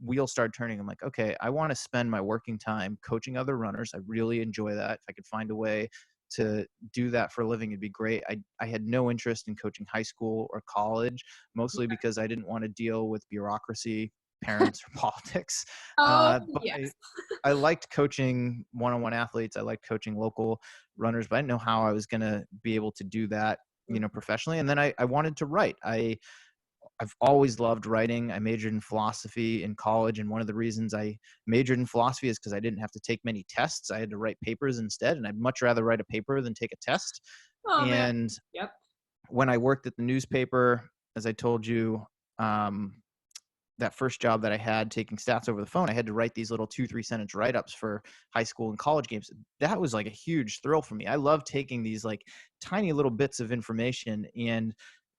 wheels started turning. I'm like, okay, I want to spend my working time coaching other runners. I really enjoy that. If I could find a way to do that for a living, it'd be great. I had no interest in coaching high school or college, mostly because I didn't want to deal with bureaucracy, parents, or politics. Oh, But yes. I liked coaching one-on-one athletes. I liked coaching local runners, but I didn't know how I was going to be able to do that, professionally. And then I wanted to write. I've always loved writing. I majored in philosophy in college, and one of the reasons I majored in philosophy is because I didn't have to take many tests. I had to write papers instead, and I'd much rather write a paper than take a test. Oh man. And Yep. when I worked at the newspaper, as I told you, that first job that I had taking stats over the phone, I had to write these little 2-3 sentence write-ups for high school and college games. That was like a huge thrill for me. I love taking these like tiny little bits of information and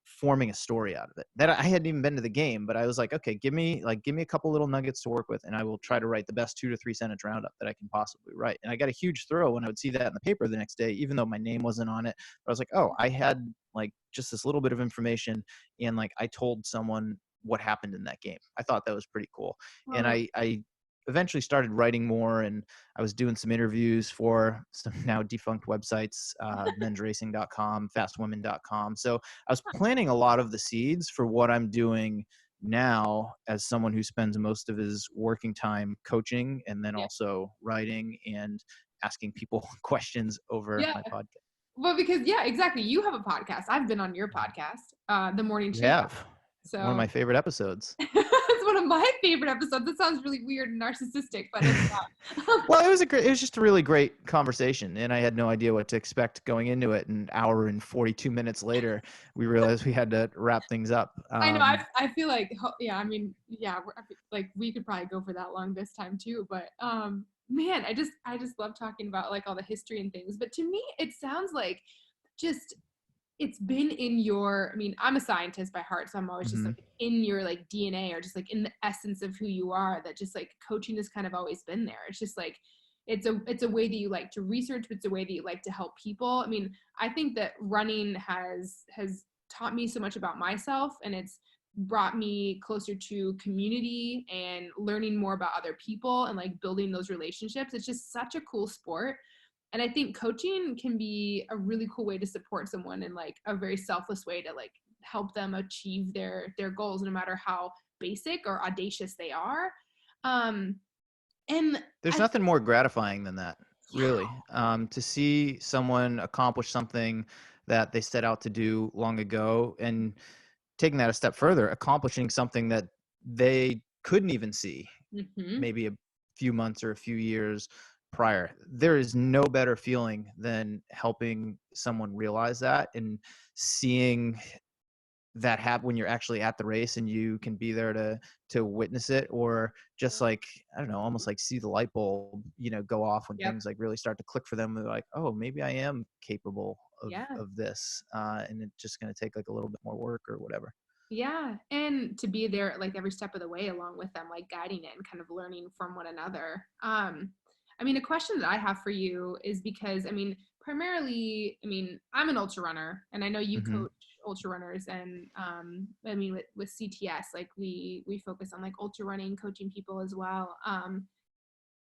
forming a story out of it. That I hadn't even been to the game, but I was like, okay, give me a couple little nuggets to work with, and I will try to write the best 2 to 3 sentence roundup that I can possibly write. And I got a huge thrill when I would see that in the paper the next day, even though my name wasn't on it. I was like, oh, I had like just this little bit of information, and like I told someone what happened in that game. I thought that was pretty cool. And I eventually started writing more, and I was doing some interviews for some now defunct websites, mensracing.com, fastwomen.com. So I was planting a lot of the seeds for what I'm doing now as someone who spends most of his working time coaching and then also writing and asking people questions over my podcast. Well, because exactly. You have a podcast. I've been on your podcast, the Morning You Shakeout. have. One of So my favorite episodes. it's one of my favorite episodes. That sounds really weird and narcissistic, but it's not. Well, it was just a really great conversation, and I had no idea what to expect going into it. An hour and 42 minutes later, we realized we had to wrap things up. I know. I feel like, yeah. I mean, yeah. Like we could probably go for that long this time too. But man, I just love talking about like all the history and things. But to me, it sounds like just it's been in your. I mean, I'm a scientist by heart, so I'm always just Mhm. like in your like DNA or just like in the essence of who you are. That just like coaching has kind of always been there. It's just like it's a way that you like to research, but it's a way that you like to help people. I mean, I think that running has taught me so much about myself, and it's brought me closer to community and learning more about other people and like building those relationships. It's just such a cool sport. And I think coaching can be a really cool way to support someone in like a very selfless way to like help them achieve their goals, no matter how basic or audacious they are. um and There's I nothing more gratifying than that, Yeah. really. To see someone accomplish something that they set out to do long ago, and taking that a step further, accomplishing something that they couldn't even see Hmm. maybe a few months or a few years prior. There is no better feeling than helping someone realize that, and seeing that happen when you're actually at the race and you can be there to witness it, or just like, I don't know, almost like see the light bulb, go off when Yep. things like really start to click for them. They're like, oh, maybe I am capable of Yeah. this, and it's just going to take like a little bit more work or whatever. Yeah. And to be there like every step of the way along with them, like guiding it and kind of learning from one another. I mean, a question that I have for you is because, I mean, primarily, I mean, I'm an ultra runner and I know you Hmm. coach ultra runners, and I mean with CTS, like we focus on like ultra running, coaching people as well.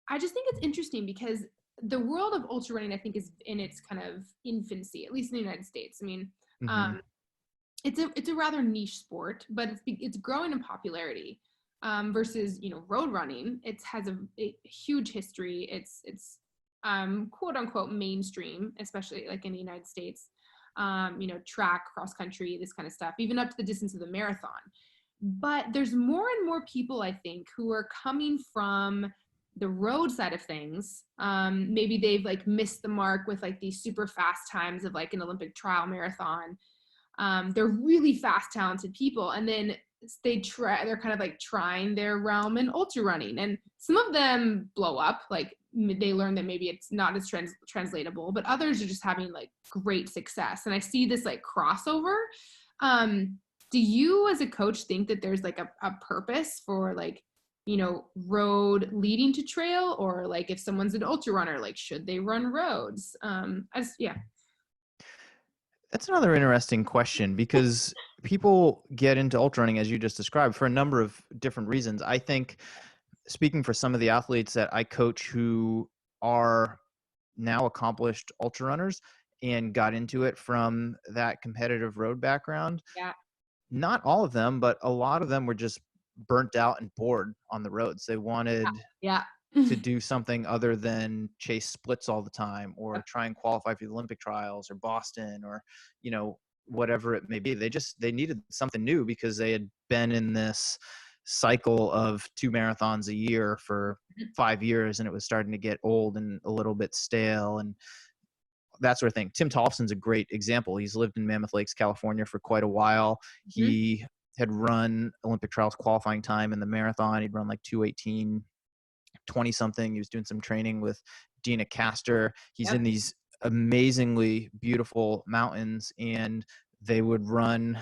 I just think it's interesting because the world of ultra running, I think, is in its kind of infancy, at least in the United States. I mean, Hmm. um, it's a rather niche sport, but it's growing in popularity. Versus road running, it has a huge history. It's quote unquote mainstream, especially like in the United States. Track, cross country, this kind of stuff, even up to the distance of the marathon. But there's more and more people, I think, who are coming from the road side of things. Maybe they've like missed the mark with like these super fast times of like an Olympic trial marathon. They're really fast, talented people, and then they're kind of like trying their realm in ultra running, and some of them blow up, like they learn that maybe it's not as translatable, but others are just having like great success, and I see this like crossover. Do you as a coach think that there's like a purpose for like road leading to trail, or like if someone's an ultra runner, like should they run roads? Yeah. That's another interesting question, because people get into ultra running, as you just described, for a number of different reasons. I think, speaking for some of the athletes that I coach who are now accomplished ultra runners and got into it from that competitive road background, Yeah. not all of them, but a lot of them were just burnt out and bored on the roads. They wanted Yeah. to do something other than chase splits all the time, or Yep. try and qualify for the Olympic trials or Boston, or, whatever it may be. They needed something new, because they had been in this cycle of 2 marathons a year for 5 years, and it was starting to get old and a little bit stale and that sort of thing. Tim Tolfson's a great example. He's lived in Mammoth Lakes, California for quite a while. Mhm. He had run Olympic trials qualifying time in the marathon. He'd run like 2:18, 20 something. He was doing some training with Dina Castor. He's Yep. in these amazingly beautiful mountains, and they would run,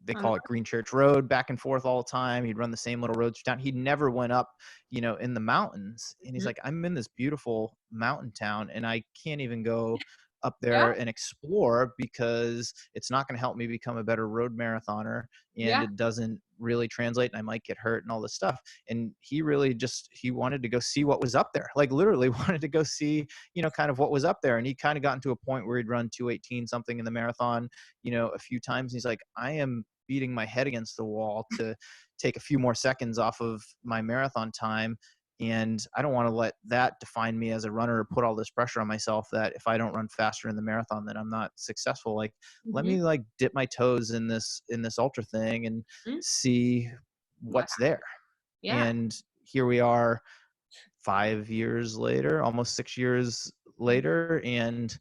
they On the call it Green Church Road, back and forth all the time. He'd run the same little roads through town. He never went up, in the mountains. And he's Mhm. like, I'm in this beautiful mountain town and I can't even go up Yeah. there and explore, because it's not going to help me become a better road marathoner, and Yeah. it doesn't really translate, and I might get hurt and all this stuff. And he really just, he wanted to go see what was up there, like literally wanted to go see, kind of what was up there. And he kind of got into a point where he'd run 2:18 something in the marathon, a few times. He's like, I am beating my head against the wall to take a few more seconds off of my marathon time. And I don't want to let that define me as a runner or put all this pressure on myself that if I don't run faster in the marathon, then I'm not successful. Like, let Mhm. me like dip my toes in this ultra thing and Mhm. see Wow. what's there. Yeah. And here we are 5 years later, almost 6 years later. And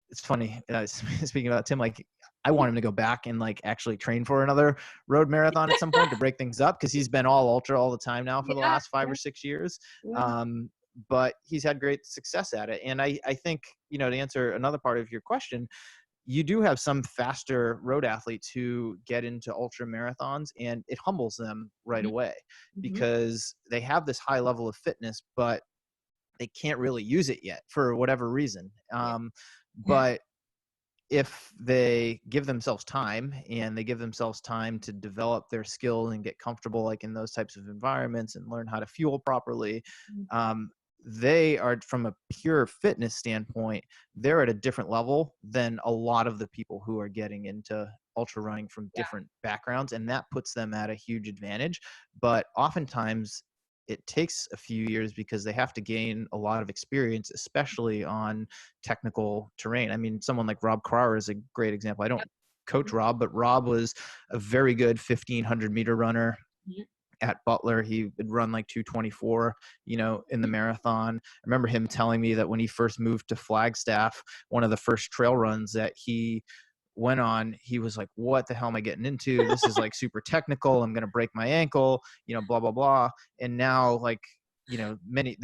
it's funny, speaking about Tim, like I want him to go back and like actually train for another road marathon at some point to break things up, because he's been all ultra all the time now for the Yeah. last five Yeah. or 6 years. Yeah. Um, but he's had great success at it. And I think, to answer another part of your question, you do have some faster road athletes who get into ultra marathons, and it humbles them right Mhm. away Mhm. because they have this high level of fitness, but they can't really use it yet for whatever reason. Yeah. Yeah. But if they give themselves time, and they give themselves time to develop their skill and get comfortable like in those types of environments and learn how to fuel properly, Mhm. um, they are, from a pure fitness standpoint, they're at a different level than a lot of the people who are getting into ultra running from Yeah. different backgrounds, and that puts them at a huge advantage. But oftentimes it takes a few years because they have to gain a lot of experience, especially on technical terrain. I mean, someone like Rob Carrara is a great example. I don't Yep. coach Rob, but Rob was a very good 1500-meter runner Mhm. at Butler. He would run like 2:24, in the Mhm. marathon. I remember him telling me that when he first moved to Flagstaff, one of the first trail runs that he went on, he was like, what the hell am I getting into? This is like super technical. I'm going to break my ankle, blah, blah, blah. And now, like, many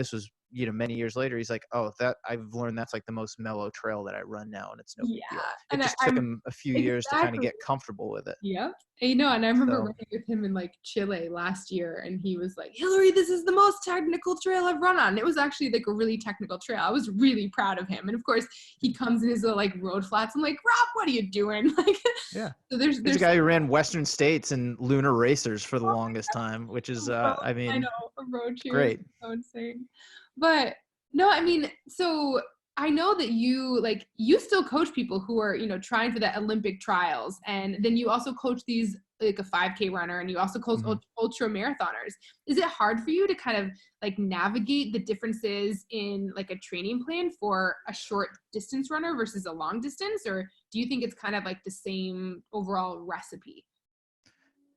years later, he's like, oh, that I've learned that's like the most mellow trail that I run now, and it's no Yeah. big deal. It And just took I'm him a few years to kind of exactly. get comfortable with it. Yep. And I remember So running with him in like Chile last year, and he was like, Hillary, this is the most technical trail I've run on. And it was actually like a really technical trail. I was really proud of him. And of course, he comes in his little like road flats. I'm like, Rob, what are you doing? Like, yeah. so He's a there's guy who ran Western States and Lunar Racers for the longest time, which is, road, I I know mean, a road cheer is great. so insane. But no, I mean, so I know that you still coach people who are, trying for the Olympic trials. And then you also coach these like a 5K runner, and you also coach hmm ultra marathoners. Is it hard for you to kind of like navigate the differences in like a training plan for a short distance runner versus a long distance? Or do you think it's kind of like the same overall recipe?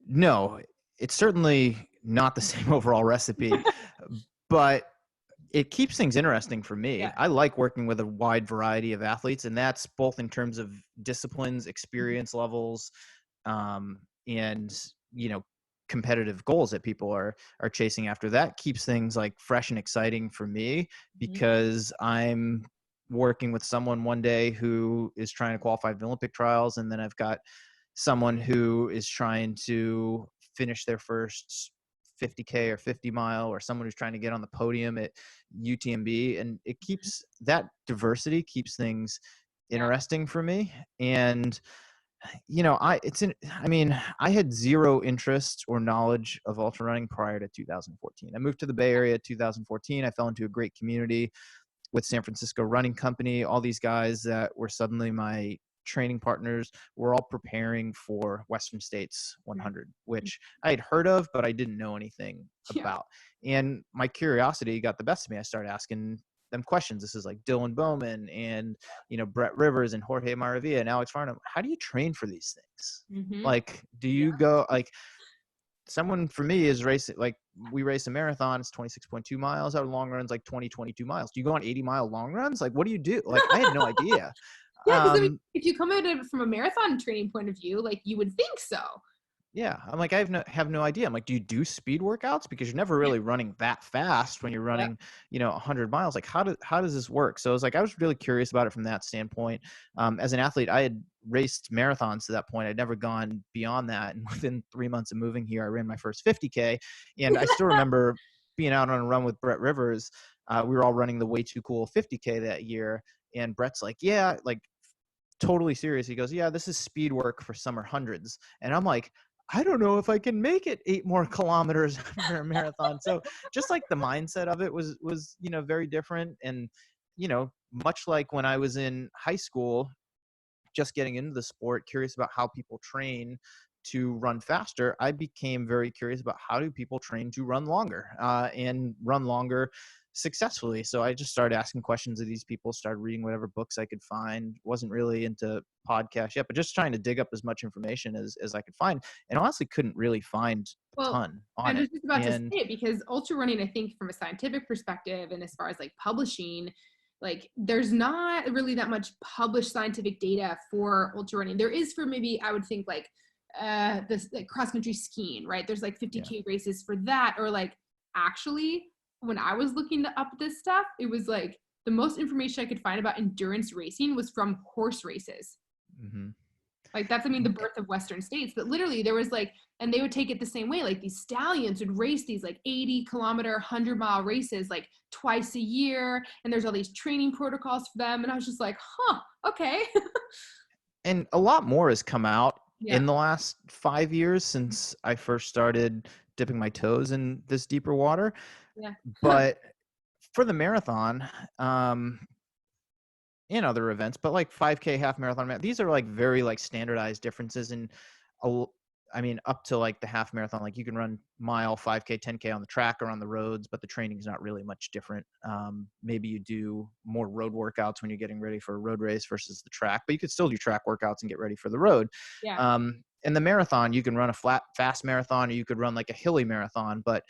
No, it's certainly not the same overall recipe, but it keeps things interesting for Yeah. me. I like working with a wide variety of athletes, and that's both in terms of disciplines, Mhm. experience levels, and competitive goals that people are chasing after. That keeps things like fresh and exciting for me, Mhm. because I'm working with someone one day who is trying to qualify for the Olympic trials, and then I've got someone who is trying to finish their first 50K or 50 mile, or someone who's trying to get on the podium at UTMB. And it keeps that diversity keeps things Yeah. interesting for me. And I mean, I had zero interest or knowledge of ultra running prior to 2014. I moved to the Bay Area 2014. I fell into a great community with San Francisco Running Company. All these guys that were suddenly my training partners were all preparing for Western States Mhm. 100, which I had heard of, but I didn't know anything Yeah. about. And my curiosity got the best of me. I started asking them questions. This is like Dylan Bowman and Brett Rivers and Jorge Maravilla and Alex Farnham. How do you train for these things? Mhm. Like, do you Yeah. go like someone for me is racing, like we race a marathon, it's 26.2 miles. Our long runs like 20, 22 miles. Do you go on 80-mile long runs? Like, what do you do? Like, I had no idea. Yeah, because I mean, Um, if you come at it from a marathon training point of view, like you would think so. yeah, I'm like, I have no idea. I'm like, do you do speed workouts? Because you're never Yeah. really running that fast when you're Yep. running, 100 miles. Like, how does this work? So I was really curious about it from that standpoint. As an athlete, I had raced marathons to that point. I'd never gone beyond that. And within 3 months of moving here, I ran my first 50K. And I still remember being out on a run with Brett Rivers. We were all running the Way Too Cool 50K that year. And Brett's like, yeah, like totally serious. He goes, yeah, this is speed work for summer hundreds. And I'm like, I don't know if I can make it 8 more kilometers for a marathon. So just like the mindset of it was very different. And much like when I was in high school, just getting into the sport, curious about how people train to run faster, I became very curious about how do people train to run longer and run longer successfully. So I just started asking questions of these people, started reading whatever books I could find. Wasn't really into podcasts yet, but just trying to dig up as much information as I could find, and honestly couldn't really find a Well, ton I on was it. just about to say And it because ultra running, I think from a scientific perspective and as far as like publishing, like there's not really that much published scientific data for ultra running. There is for maybe I would think like this like cross country skiing, right? There's like yeah. 50K races for that, or like actually when I was looking up this stuff, it was like the most information I could find about endurance racing was from horse races. Mm-hmm. Like that's, I mean, the birth of Western states, but literally there was like, and they would take it the same way. Like these stallions would race these like 80-kilometer, 100-mile races like twice a year. And there's all these training protocols for them. And I was just like, huh, okay. And a lot more has come out Yeah. in the last 5 years since I first started dipping my toes in this deeper water. Yeah. But for the marathon, in other events, but like 5K, half marathon, these are like very like standardized differences. And I mean, up to like the half marathon, like you can run mile, 5K, 10K on the track or on the roads, but the training is not really much different. Maybe you do more road workouts when you're getting ready for a road race versus the track, but you could still do track workouts and get ready for the road. Yeah. In the marathon, you can run a fast marathon, or you could run like a hilly marathon. But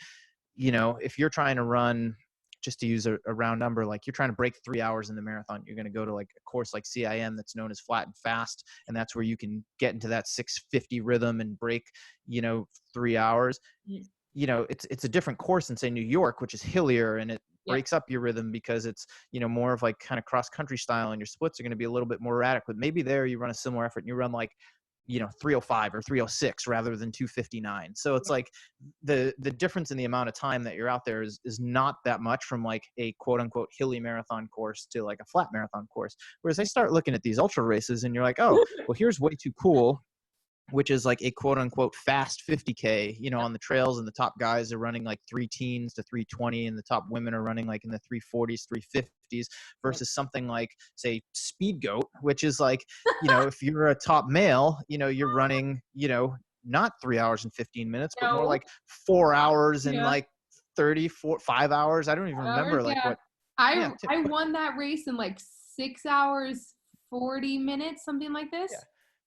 if you're trying to run, just to use a round number, like you're trying to break 3 hours in the marathon, you're going to go to like a course like CIM that's known as flat and fast. And that's where you can get into that 650 rhythm and break, 3 hours. Mm. It's a different course than say New York, which is hillier, and it Yeah. breaks up your rhythm because it's, more of like kind of cross country style, and your splits are going to be a little bit more erratic. But maybe there you run a similar effort and you run like 305 or 306 rather than 259. So it's like the difference in the amount of time that you're out there is not that much from like a quote unquote hilly marathon course to like a flat marathon course. Whereas I start looking at these ultra races and you're like, oh, well, here's way too cool, which is like a quote unquote fast 50K, on the trails, and the top guys are running like 3 teens to 320, and the top women are running like in the 340s, 350s, versus something like say Speed Goat, which is like, if you're a top male, you're running, not 3 hours and 15 minutes, but more No. like 4 hours and Yeah. like 5 hours. I don't even remember like Yeah. what. I won that race in like 6 hours, 40 minutes, something like this. Yeah.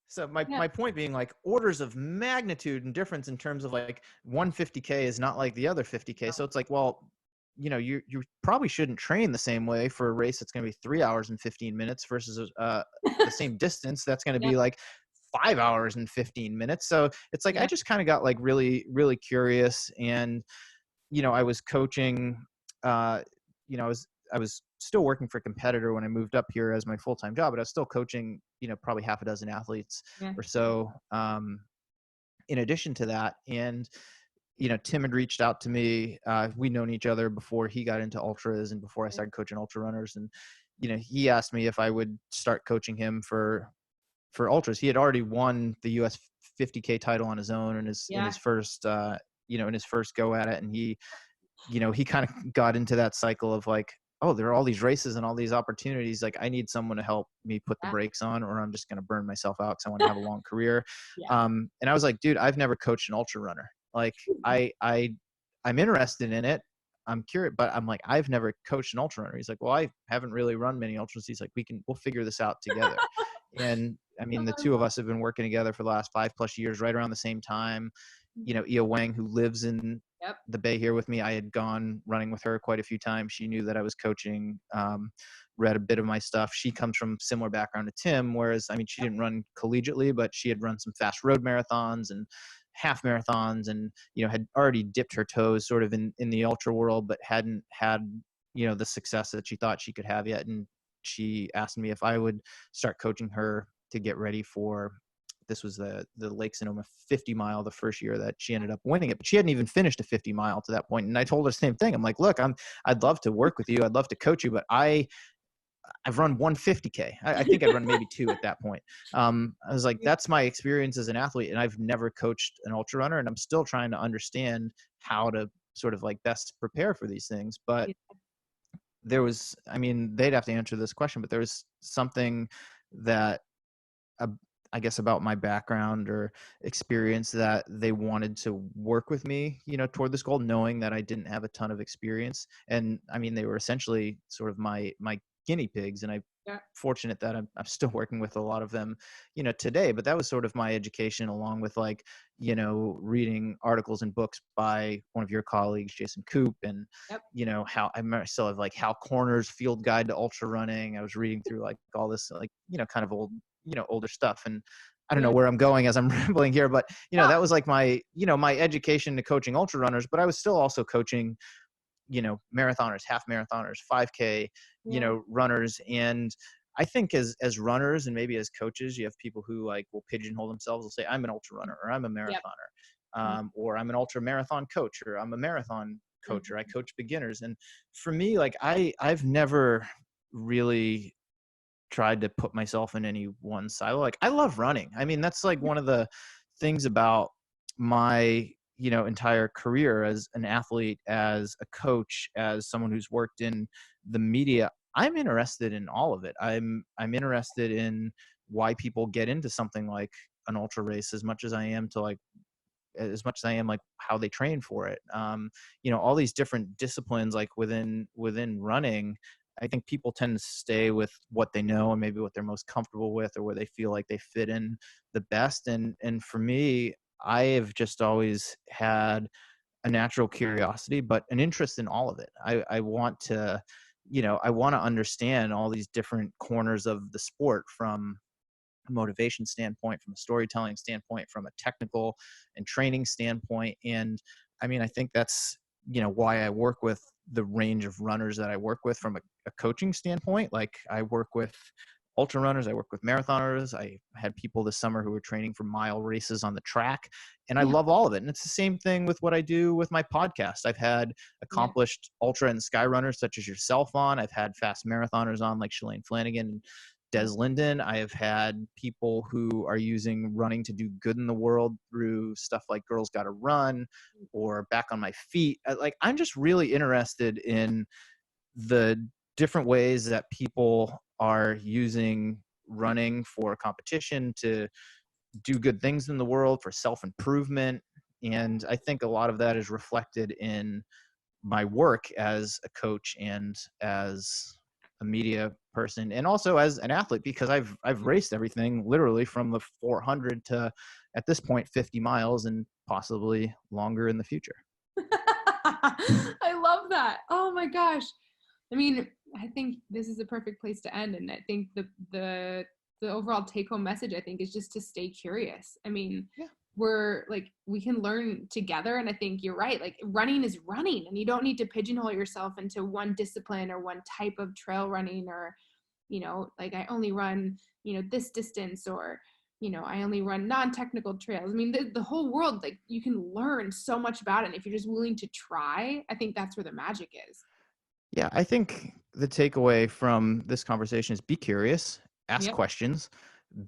So my point being like orders of magnitude and difference in terms of like 150K is not like the other 50K. So it's like, well, you probably shouldn't train the same way for a race that's going to be 3 hours and 15 minutes versus the same distance that's going to be like 5 hours and 15 minutes. So it's like I just kind of got like really, really curious. And I was coaching, I was still working for a competitor when I moved up here as my full-time job, but I was still coaching, probably half a dozen athletes or so, in addition to that. And, Tim had reached out to me. We'd known each other before he got into ultras and before I started coaching ultra runners. And, he asked me if I would start coaching him for ultras. He had already won the US 50K title on his own in his first, in his first go at it. And he kind of got into that cycle of like, oh, there are all these races and all these opportunities. Like I need someone to help me put the brakes on, or I'm just going to burn myself out because I want to have a long career. And I was like, dude, I've never coached an ultra runner. Like I'm interested in it. I'm curious, but I'm like, I've never coached an ultra runner. He's like, well, I haven't really run many ultras. He's like, we'll figure this out together. And I mean, the two of us have been working together for the last 5+ years, right around the same time. Ia Wang, who lives in the Bay here with me, I had gone running with her quite a few times. She knew that I was coaching, read a bit of my stuff. She comes from similar background to Tim, whereas, I mean, she didn't run collegiately, but she had run some fast road marathons and half marathons and, had already dipped her toes sort of in the ultra world, but hadn't had, the success that she thought she could have yet. And she asked me if I would start coaching her to get ready for, this was the Lake Sonoma 50 mile, the first year that she ended up winning it, but she hadn't even finished a 50 mile to that point. And I told her the same thing. I'm like, look, I'd love to work with you. I'd love to coach you, but I've run 150K. I think I'd run maybe 2 at that point. I was like, that's my experience as an athlete. And I've never coached an ultra runner, and I'm still trying to understand how to sort of like best prepare for these things. But there was, I mean, they'd have to answer this question, but there was something that I guess, about my background or experience that they wanted to work with me, toward this goal, knowing that I didn't have a ton of experience. And I mean, they were essentially sort of my guinea pigs, and I'm Yeah. fortunate that I'm still working with a lot of them, today. But that was sort of my education, along with like, reading articles and books by one of your colleagues, Jason Koop, and Yep. how I still have like Hal Corner's Field Guide to Ultra Running. I was reading through like all this like kind of old older stuff. And I don't know Yeah. where I'm going as I'm rambling here, but Oh, that was like my my education to coaching ultra runners. But I was still also coaching marathoners, half marathoners, 5K yeah. runners. And I think as runners and maybe as coaches, you have people who like will pigeonhole themselves. They'll say, I'm an ultra runner, or I'm a Yep. marathoner, or I'm an ultra marathon coach, or I'm a marathon coach, or I Mhm. coach beginners. And for me, like I've never really tried to put myself in any one silo. Like I love running. I mean, that's like one of the things about my, entire career as an athlete, as a coach, as someone who's worked in the media. I'm interested in all of it. I'm interested in why people get into something like an ultra race as much as I am to like as much as I am like how they train for it. All these different disciplines like within running, I think people tend to stay with what they know and maybe what they're most comfortable with, or where they feel like they fit in the best. And for me, I have just always had a natural curiosity, but an interest in all of it. I want to, I want to understand all these different corners of the sport, from a motivation standpoint, from a storytelling standpoint, from a technical and training standpoint. And I mean, I think that's, why I work with the range of runners that I work with from a coaching standpoint. Like I work with ultra runners, I work with marathoners. I had people this summer who were training for mile races on the track, and I Yeah. love all of it. And it's the same thing with what I do with my podcast. I've had Yeah. accomplished ultra and sky runners such as yourself on. I've had fast marathoners on like Shalane Flanagan and Des Yeah. Linden. I have had people who are using running to do good in the world through stuff like Girls Gotta Run or Back on My Feet. Like I'm just really interested in the different ways that people are using running for competition, to do good things in the world, for self-improvement. And I think a lot of that is reflected in my work as a coach and as a media person, and also as an athlete, because I've raced everything literally from the 400 to, at this point, 50 miles, and possibly longer in the future. I love that. Oh my gosh. I mean, I think this is a perfect place to end. And I think the overall take home message, I think, is just to stay curious. I mean, Yeah. we're like, we can learn together. And I think you're right. Like running is running, and you don't need to pigeonhole yourself into one discipline or one type of trail running, or, like I only run, this distance, or, I only run non-technical trails. I mean, the whole world, like you can learn so much about it. And if you're just willing to try, I think that's where the magic is. Yeah, I think the takeaway from this conversation is be curious, ask Yep. questions,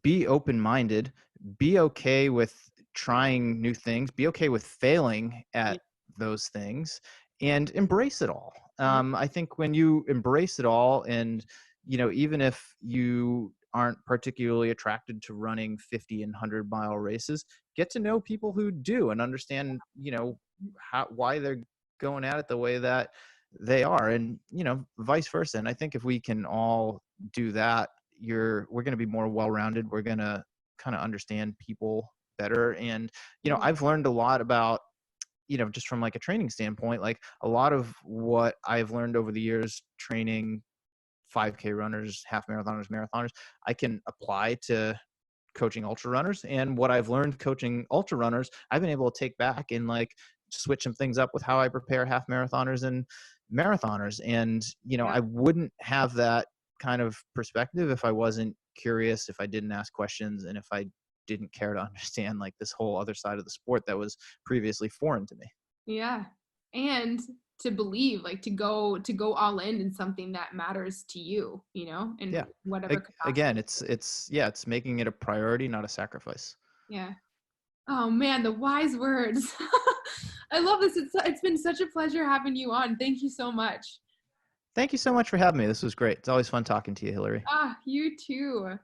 be open-minded, be okay with trying new things, be okay with failing Yeah. at those things, and embrace it all. Yep. I think when you embrace it all, and even if you aren't particularly attracted to running 50 and 100-mile races, get to know people who do and understand, why they're going at it the way that they are, and vice versa. And I think if we can all do that, we're going to be more well-rounded. We're going to kind of understand people better. And Yeah. I've learned a lot about, just from like a training standpoint, like a lot of what I've learned over the years training 5K runners, half marathoners, I can apply to coaching ultra runners. And what I've learned coaching ultra runners, I've been able to take back and like switch some things up with how I prepare half marathoners and marathoners. And Yeah. I wouldn't have that kind of perspective if I wasn't curious, if I didn't ask questions, and if I didn't care to understand like this whole other side of the sport that was previously foreign to me. Yeah. And to believe, like to go all in something that matters to you, in Yeah. whatever Again, capacity. it's making it a priority, not a sacrifice. Yeah. Oh man, the wise words. I love this. It's been such a pleasure having you on. Thank you so much. Thank you so much for having me. This was great. It's always fun talking to you, Hillary. Ah, you too.